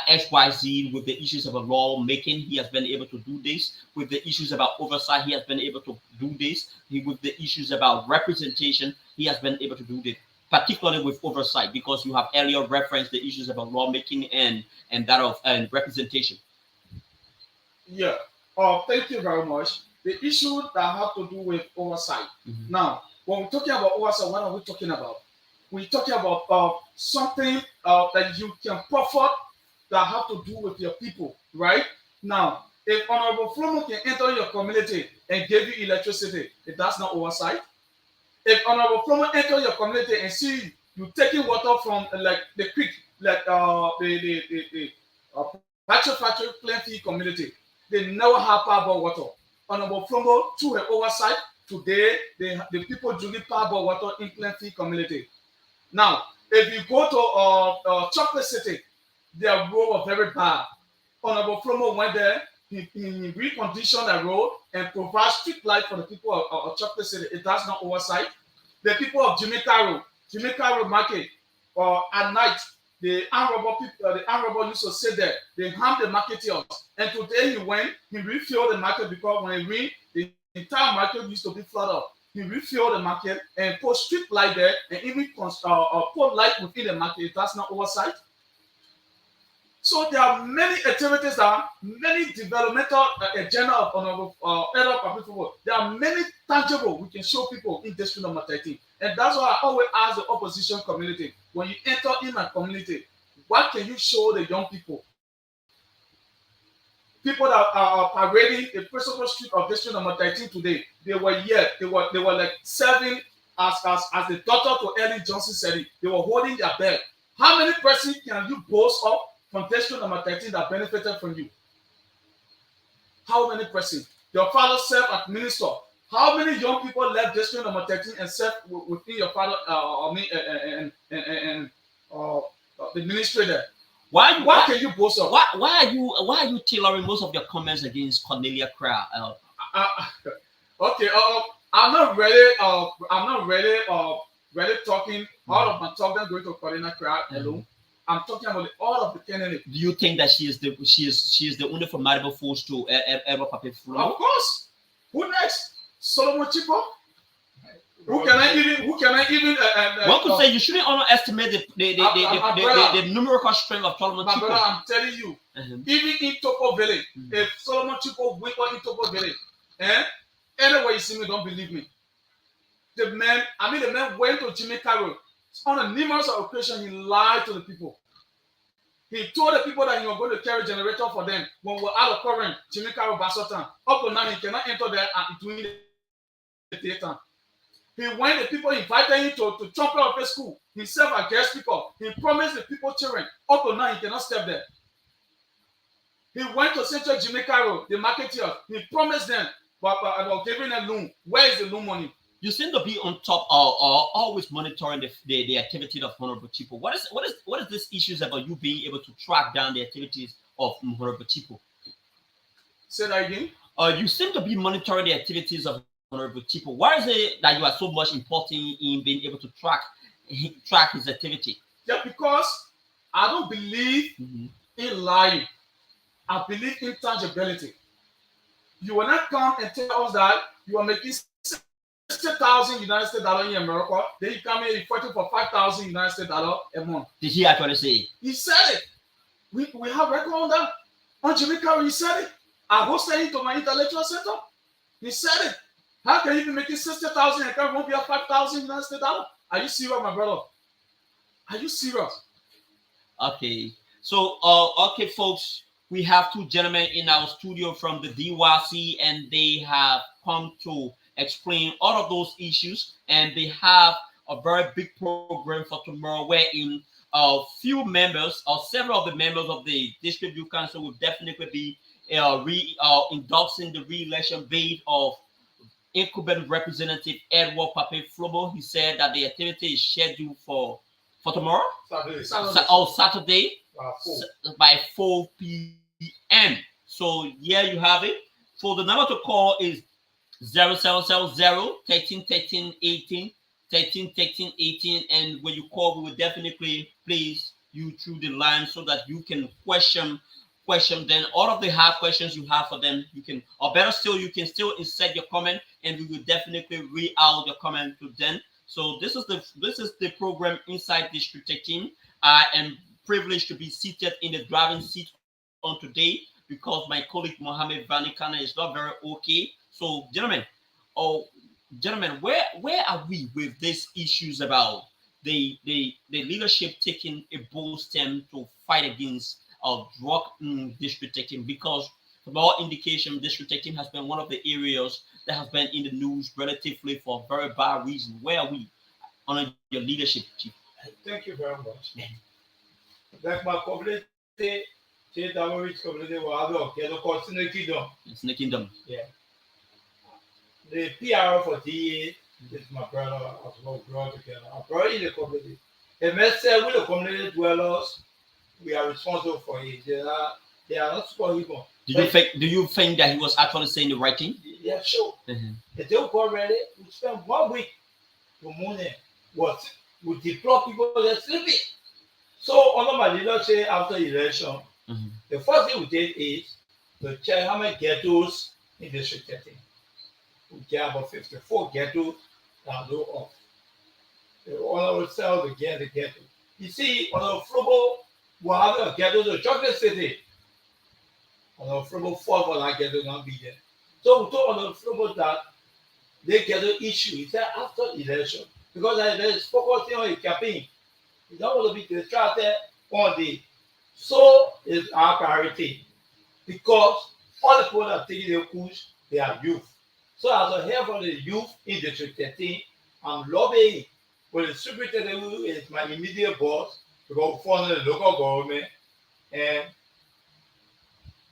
Speaker 3: XYZ, with the issues about lawmaking, he has been able to do this. With the issues about oversight, he has been able to do this. With the issues about representation, he has been able to do this, particularly with oversight, because you have earlier referenced the issues about lawmaking and that of representation.
Speaker 4: Yeah. Thank you very much. The issue that have to do with oversight. Mm-hmm. Now, when we're talking about oversight, what are we talking about? We're talking about something that you can profit that have to do with your people, right? Now, if Honorable Flomo can enter your community and give you electricity, if that's not oversight. If Honorable Flomo enter your community and see you taking water from like the creek, like the factory plenty community, they never have power water. Honorable Flomo, through her oversight, today the people drinking power water in plenty community. Now, if you go to Chocolate City, their road was very bad. Honorable Flomo went there, he reconditioned the road and provided street light for the people of Chocolate City. It does not oversight. The people of Jamaica Road Market, at night, the armed robber used to sit there. They harmed the marketeers. And today he refilled the market, because when it rained, the entire market used to be flooded up. He refilled the market and put street light there, and even put light within the market. That's not oversight. So there are many activities, many developmental agenda of Honorable Elder Public Football. There are many tangible we can show people in district number 13. And that's why I always ask the opposition community, when you enter in my community, what can you show the young people? People that are parading the principal street of district number 13 today, they were here. They were like serving as the daughter to Ellen Johnson said it. They were holding their belt. How many persons can you boast of from district number 13 that benefited from you? How many persons? Your father served as minister. How many young people left district number 13 and served within your father and the ministry there? Why can you boast of?
Speaker 3: Why are you tailoring most of your comments against Cornelia Crowd?
Speaker 4: Okay. I'm not really talking. All of my talk going to Cornelia Crowd alone. I'm talking about all of the candidates.
Speaker 3: Do you think that she is the only formidable force to ever Pape Flomo?
Speaker 4: Of course. Who next? Solomon Chipo? Who can I even?
Speaker 3: One could say you shouldn't underestimate the numerical strength of Solomon Chipo.
Speaker 4: Brother, I'm telling you, even in Topo Valley, if Solomon Chipo went on in Topo Valley, anywhere you see me, don't believe me. The man went to Jamaica Road. On a numerous occasions, he lied to the people. He told the people that he was going to carry a generator for them when we're out of current, Jamaica Road, Basottown. Up to now, he cannot enter there and doing the daytime. He went, the people invited him to trumpet of his school. He served as guest speaker. He promised the people children. Up to now, he cannot step there. He went to Central Jamaica Road, the marketeers. He promised them about giving a loan. Where is the loan money?
Speaker 3: You seem to be on top or always monitoring the activity of Honorable Chipo. What is this issues about you being able to track down the activities of Honorable Chipo?
Speaker 4: Say that again.
Speaker 3: You seem to be monitoring the activities of Honorable Chipo. Why is it that you are so much important in being able to track his activity?
Speaker 4: Yeah, because I don't believe in lying. I believe in tangibility. You will not come and tell us that you are making 60,000 United States dollars in America. Then you come here and fighting for 5,000 United States dollars a month.
Speaker 3: Did he actually say it?
Speaker 4: He said it. We have record on that. On Jamaica, he said it. I hosted him to my intellectual center. He said it. How can you be making 60,000 and come won't be 5,000 United States dollars? Are you serious, my brother? Are you serious?
Speaker 3: Okay. So, okay, folks, we have two gentlemen in our studio from the DYC, and they have come to explain all of those issues, and they have a very big program for tomorrow wherein a few members or several of the members of the District Youth Council will definitely be endorsing the re-election bid of incumbent Representative Edward Pape Flobo. He said that the activity is scheduled for tomorrow? Saturday by 4 p.m. So here you have it. So the number to call is 0770 13 13 18 13 13 18, and when you call, we will definitely place you through the line so that you can question them. All of the hard questions you have for them, you can, or better still, you can still insert your comment, and we will definitely read out your comment to them. So this is the program inside District 13. I am privileged to be seated in the driving seat on today because my colleague Mohammed Vanikana is not very okay. So, gentlemen, where are we with these issues about the leadership taking a bold step to fight against drug District 13? Because from all indication, District 13 has been one of the areas that has been in the news relatively for a very bad reason. Where are we on your leadership, Chief?
Speaker 5: Thank you very much. Like my community, the community will have Snake Kingdom.
Speaker 3: Snake Kingdom.
Speaker 5: Yeah. The PR for DA is my brother as well, brought together. I'm brother in the community. The message with the community dwellers, we are responsible for it. They are not superhuman.
Speaker 3: Do you think that he was actually saying the right thing?
Speaker 5: Yeah, sure. The day already, we spent 1 week to morning. What? We deploy people that are sleeping. So under my leadership after election, the first thing we did is to check how many ghettos in District 13. We get about 54 ghettos that go off. On ourselves again, the ghetto. You see, on our Flobo, we have a ghetto to Chocolate City. On our Flobo, 4 for that ghetto not be there. So we told on our Flobo that they get an issue. It's after election. Because there's focusing on a campaign. You don't want to be distracted on the so is our priority. Because all the people that are taking their push, they are youth. So as a help for the youth in District 13, I'm lobbying with the secretary who is my immediate boss, because for the local government and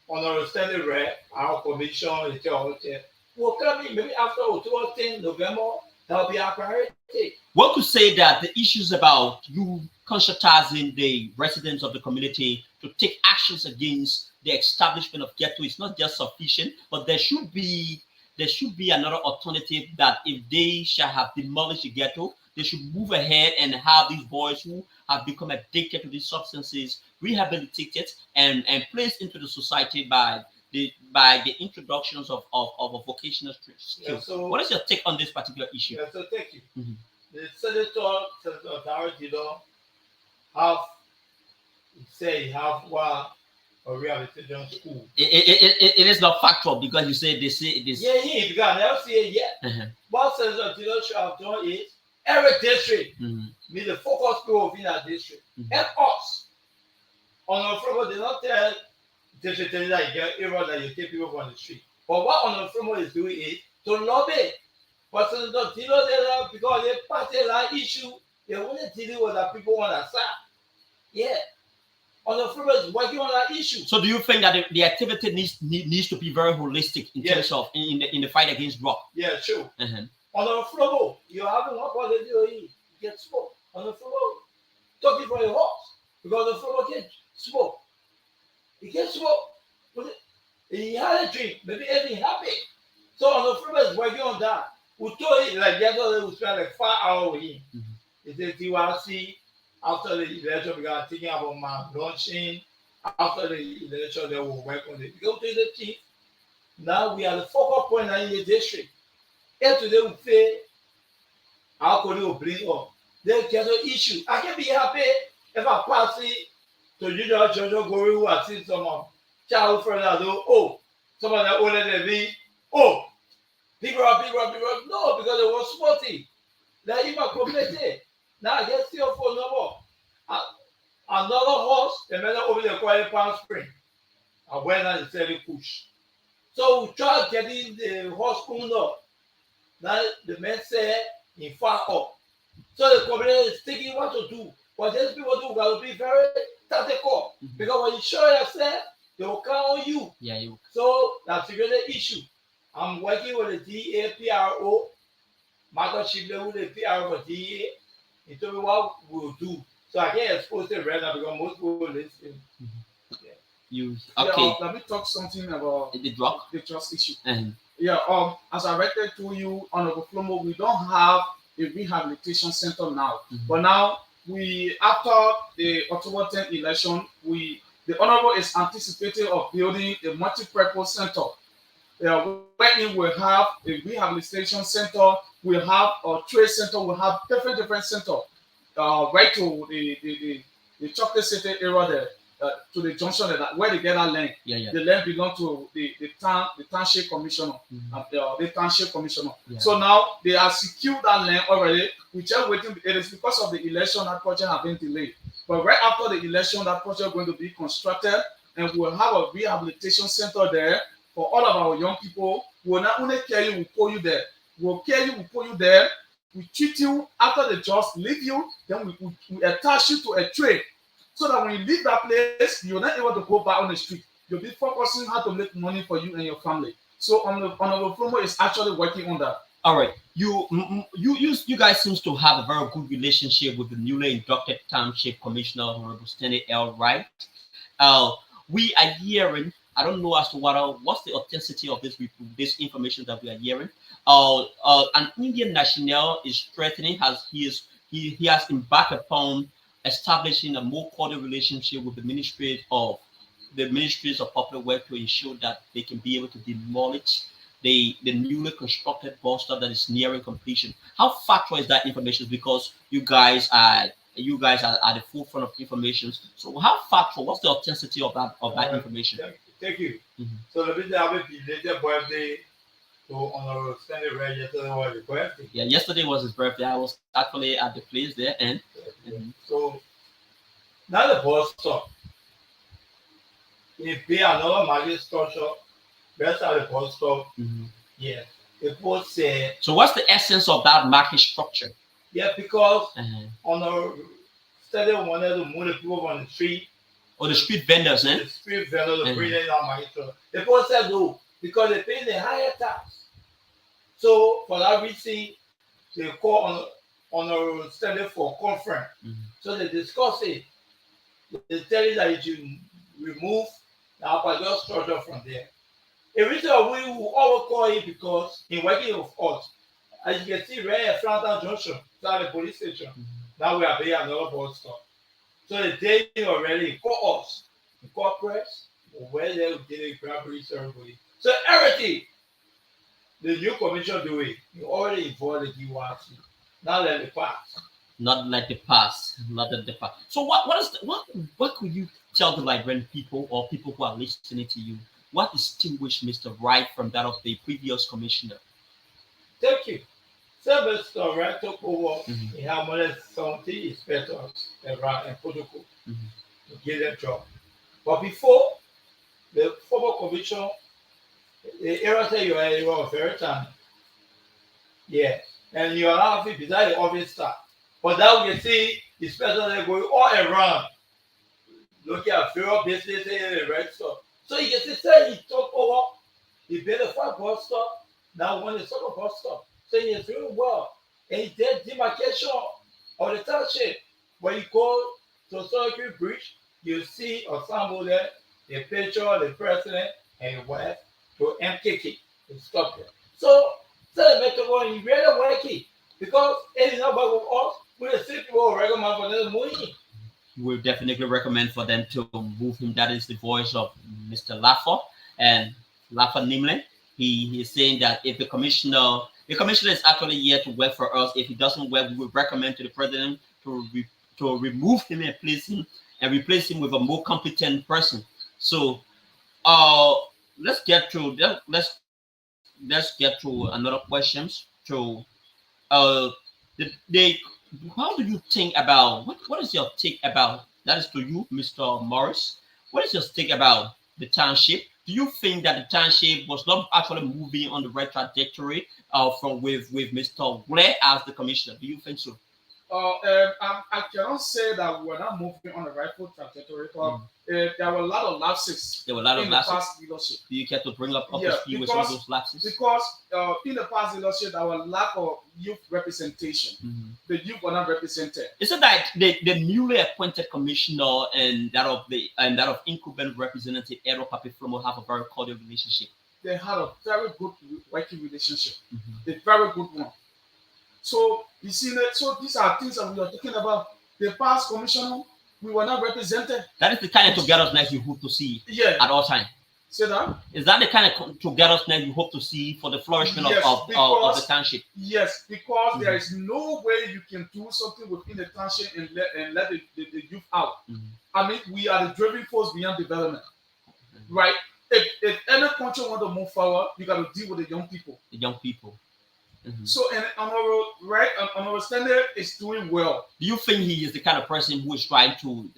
Speaker 5: on our standing rep, our commission, the chair, will come in maybe after October 10 November. That will be our priority.
Speaker 3: One could say that the issues about you conscientizing the residents of the community to take actions against the establishment of ghetto is not just sufficient, but there should be another alternative that if they shall have demolished the ghetto, they should move ahead and have these boys who have become addicted to these substances rehabilitated and placed into the society by the introductions of a vocational skills.
Speaker 5: Yeah, so,
Speaker 3: what is your take on this particular issue?
Speaker 5: Yeah, so thank you. The Senator Authority have one a rehabilitation school.
Speaker 3: It is not factual because you say they say it is.
Speaker 5: Yeah, because I never see it yet. What Senator Tilo should have done is every district, mean the focus people within that district, help us. On the front, they not tell district that you get area that you take people from the street. But what on the front is doing is to lobby. But Senator Tilo, because they party line issue, they want to deal with that people want to start. Yeah. on the floor is working on that issue.
Speaker 3: So do you think that the activity needs to be very holistic in terms of in the fight against drug?
Speaker 5: Yeah, sure.
Speaker 3: Uh-huh.
Speaker 5: On the floor, you have one part of you get smoke. On the floor, talking for your horse because the floor gets smoke. He gets smoke. He had a drink, maybe anything happy. So on the floor is working on that. We told him like the other day we spent like 5 hours with him. He said TYC after the election we got thinking about my launching. After the election they will work on it. We go to the chief. Now we are the focal point in the district. And today we say our colleague will bring up. They get an issue. I can be happy if I pass it to Junior Jojo Gori who has seen some child further though. Oh, some of them older than me. Oh, people up. No, because it was sporty. Now you might complain. Now I get still for no more. Another horse, the man over the quiet Palm Spring. I went and said push. So we tried getting the horse owned up. Now the man said in far up. So the community is thinking what to do. What these people do got to be very tactical. Because when you show yourself, they will count on you.
Speaker 3: Yeah.
Speaker 5: So that's a good issue. I'm working with the DAPRO. Michael Shibley with the PRO for DA. He told me what we'll do. So I can't expose it right now because most people listen.
Speaker 3: Okay.
Speaker 4: Let me talk something about
Speaker 3: the drug
Speaker 4: issue.
Speaker 3: Uh-huh.
Speaker 4: Yeah, as I read to you, Honorable Flomo, we don't have a rehabilitation center now. But now after the October 10th election, the Honorable is anticipating of building a multi-purpose center. Where we'll have a rehabilitation center, we'll have a trade center, we'll have different centers. Right to the Chocolate City area there, to the junction where they get that land.
Speaker 3: Yeah.
Speaker 4: The land belongs to the township commissioner. The township commissioner.
Speaker 3: Yeah.
Speaker 4: So now they have secured that land already. We just waiting. It is because of the election that project has been delayed. But right after the election, that project is going to be constructed, and we'll have a rehabilitation center there for all of our young people. We'll not only care you, we'll pull you there. We'll care you, we'll pull you there. We treat you after the jobs leave you, then we attach you to a trade. So that when you leave that place, you're not able to go back on the street. You'll be focusing how to make money for you and your family. So Honorable Flomo is actually working on that.
Speaker 3: All right. You guys seems to have a very good relationship with the newly inducted Township Commissioner, Honorable Stanley L. Wright. We are hearing, I don't know as to what's the authenticity of this information that we are hearing. An Indian national is threatening as he has embarked upon establishing a more cordial relationship with the Ministries of Public Works to ensure that they can be able to demolish the newly constructed bus stop that is nearing completion. How factual is that information? Because you guys are at the forefront of information. So how factual? What's the authenticity of that information?
Speaker 5: Thank you.
Speaker 3: So
Speaker 5: the bit have a belated birthday to Honorable Stanley Wright. Yesterday was his birthday.
Speaker 3: Yeah, yesterday was his birthday. I was actually at the place there, and
Speaker 5: so now the bus stop. If they another market structure, that's how the bus stop. Yeah, the post said.
Speaker 3: So what's the essence of that market structure?
Speaker 5: Yeah, because on the study wanted to move the people on the street.
Speaker 3: Or the street vendors,
Speaker 5: The street vendors bring in our market structure. The post said no, because they pay the higher tax. So for that reason, they call on a study for conference. So they discuss it. They tell you that you should remove the upper structure from there. A reason we will always call it because in working with us, as you can see, right at Frontal Junction, that's the police station. Now we are paying another bus stop. So the day already call us, the corporate, where they will get a bribery ceremony. So everything the new commission do it. You already involved the DYC. Now let it pass.
Speaker 3: Not like the past. So what could you tell the Liberian people or people who are listening to you? What distinguished Mr. Wright from that of the previous commissioner?
Speaker 5: Thank you. So Mr. Wright took over. He had more than 70 inspectors around and protocol to give them job. But before the former commission, the area said you are very time. Yeah. And you are not beside the office staff. But now we can see inspectors are going all around looking at various businesses and the right stuff. So you can say he took over, he built a 5 bus stop, now one is second bus stop. So he's doing well. And he did demarcation of the township. When you go to Circuit Bridge, you see a symbol there, the picture of the president and his wife to MKK to stop there. So Senator Metro, he really working because it is not about with us. We the city people recommend for them money.
Speaker 3: We will definitely recommend for them to move him. That is the voice of Mr. Laffer and Laffer Nimlin. He is saying that if the commissioner is actually here to work for us. If he doesn't work, we will recommend to the president to remove him and replace him with a more competent person. So let's get to another questions. To how do you think about what is your take about that? Is to you, Mr. Morris. What is your take about the township? Do you think that the township was not actually moving on the right trajectory from with Mr. Blair as the commissioner? Do you think so?
Speaker 4: I cannot say that we're not moving on the rightful trajectory, but there were a lot of lapses.
Speaker 3: There were a lot of
Speaker 4: in
Speaker 3: lapses.
Speaker 4: The past leadership.
Speaker 3: Do you care to bring up to speed with some of those lapses?
Speaker 4: Because in the past leadership, there was lack of youth representation.
Speaker 3: Mm-hmm.
Speaker 4: The youth were not represented.
Speaker 3: Isn't that the newly appointed commissioner and that of incumbent representative Ero Papi Flomo have a very cordial relationship?
Speaker 4: They had a very good working relationship.
Speaker 3: Mm-hmm.
Speaker 4: A very good one. So you see that. So these are things that we are talking about. The past commissioner, we were not represented.
Speaker 3: That is the kind of togetherness you hope to see at all time.
Speaker 4: Say that?
Speaker 3: Is that the kind of togetherness you hope to see for the flourishment of the township?
Speaker 4: Yes, because there is no way you can do something within the township and let the youth out.
Speaker 3: Mm-hmm.
Speaker 4: I mean, we are the driving force beyond development, right? If any country want to move forward, you got to deal with the young people.
Speaker 3: The young people. Mm-hmm.
Speaker 4: So, and our standard is doing well.
Speaker 3: Do you think he is the kind of person who is trying to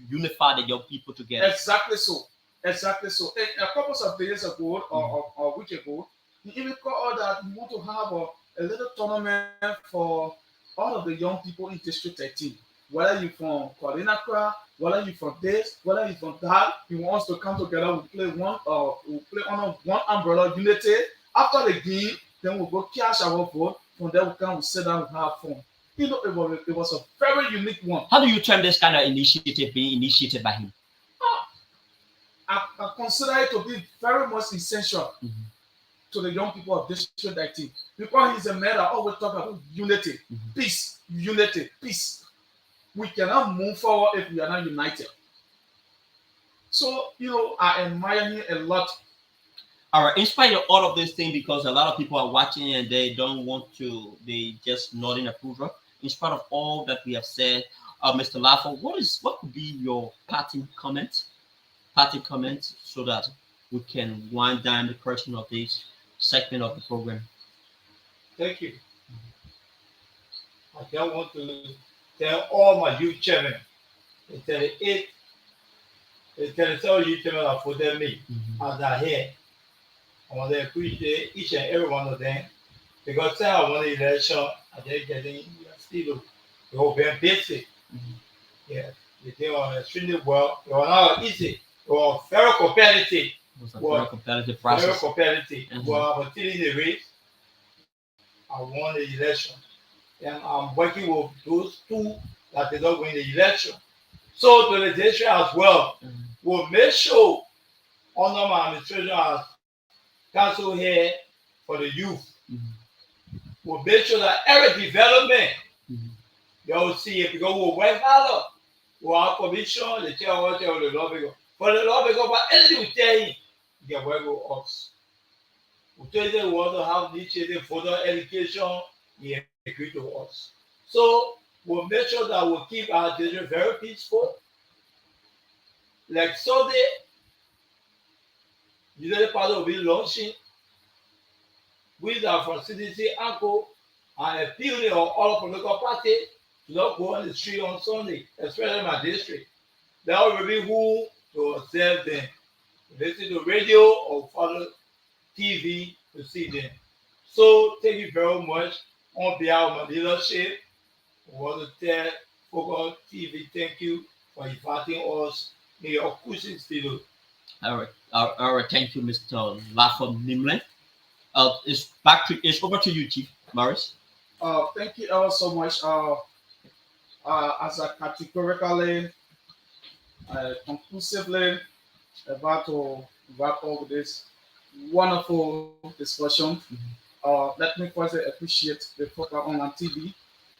Speaker 3: unify the young people together?
Speaker 4: Exactly so. Exactly so. And a couple of days ago, or a week ago, he even called that he want to have a little tournament for all of the young people in District 13. Whether you're from Kolinakra, whether you're from this, whether you're from that, he wants to come together. We'll play under one umbrella, unity. After the game, then we'll go cash our vote. From there, we'll sit down and have fun. You know, it was a very unique one.
Speaker 3: How do you term this kind of initiative being initiated by him?
Speaker 4: I consider it to be very much essential to the young people of District 19 because he's a man that always talk about unity, peace, unity, peace. We cannot move forward if we are not united. So, you know, I admire him a lot.
Speaker 3: All right, in spite of all of this thing, because a lot of people are watching and they don't want to, they just nodding approval. In spite of all that we have said, Mr. Laffer, what could be your parting comment? So that we can wind down the curtain of this segment of the program.
Speaker 5: Thank you. I just want to tell all my youth chairmen, they tell all youth chairmen that for them me as I hear. I want to appreciate each and every one of them because I won the election and they're getting still the whole very basic. Yeah, they did extremely well. They were not easy. They were very competitive.
Speaker 3: It was a very competitive process.
Speaker 5: Very competitive. Well, until in the race, I won the election. And I'm working with those two that did not win the election. So to the district as well, we'll make sure under my administration as council here for the youth. We'll make sure that every development they will see it because we'll work harder. We'll have commission, the chair of the lobby. For the lobby, but anything we tell him, he can work with us. We tell them we want to have initiative further education, he agreed to us. So we'll make sure that we'll keep our district very peaceful. Like Sunday, the other part will be launching with our from CDC uncle and appealing on all political parties to not go on the street on Sunday, especially my district. That will be who to observe them. Listen to radio or follow TV to see them. So thank you very much on behalf of my leadership. We want to tell Focus TV thank you for inviting us your cushion still.
Speaker 3: All right. Thank you, Mr. Lafon Nimlen. It's over to you, Chief Morris.
Speaker 4: Thank you ever so much. As I categorically, conclusively about to wrap up this wonderful discussion. Let me first appreciate the Focal Online TV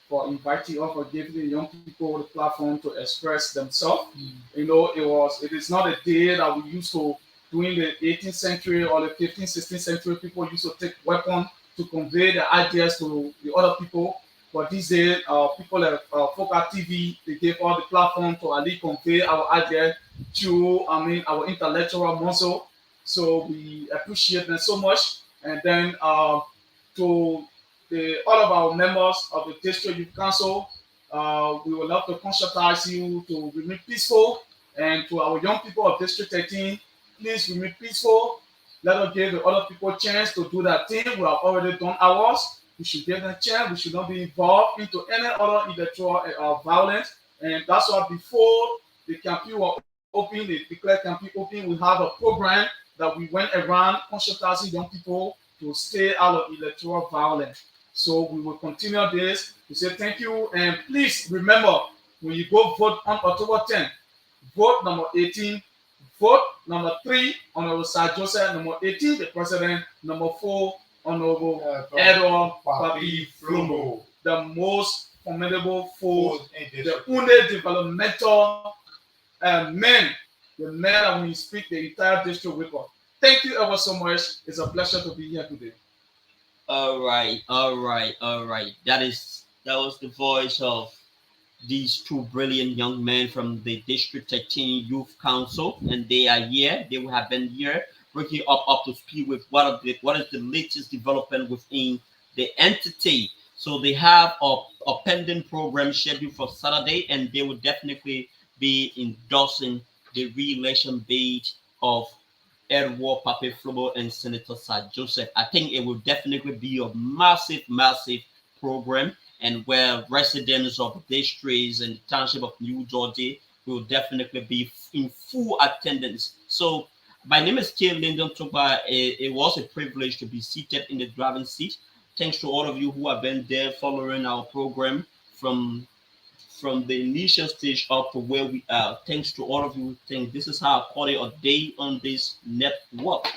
Speaker 4: for inviting us, for giving the young people the platform to express themselves. You know, it is not a day that we used to, during the 18th century or the 15th, 16th century, people used to take weapons to convey their ideas to the other people. But these days, people like Focal TV, they gave us the platform to at least convey our ideas through, our intellectual muscle. So we appreciate them so much. And then to all of our members of the district youth council, we would love to conscientize you to remain peaceful. And to our young people of District 13, please remain peaceful. Let us give the other people a chance to do that thing. We have already done ours. We should give them a chance. We should not be involved into any other electoral violence. And that's why before the campaign was open, the declared campaign open, we have a program that we went around conscientizing young people to stay out of electoral violence. So we will continue this. We say thank you. And please remember, when you go vote on October 10th, vote number 18, vote number 3, Honorable Sir Joseph, number 18, the President, number 4, Honorable Edward Papi Flomo, the most formidable foe, the only developmental man, the man that when you speak the entire district with us. Thank you ever so much. It's a pleasure to be here today.
Speaker 3: All right. That was the voice of these two brilliant young men from the District 13 Youth Council, and they are here. They will have been here, bringing up to speed with what is the latest development within the entity. So they have a pending program scheduled for Saturday, and they will definitely be endorsing the re-election bid of Edward Pape Flomo and Senator Sir Joseph. I think it will definitely be a massive program, and where residents of the districts and the township of New Georgia will definitely be in full attendance. So my name is K. Lyndon Toba. It was a privilege to be seated in the driving seat. Thanks to all of you who have been there following our program from the initial stage up to where we are. Thanks to all of you. This is how I call it a day on this network.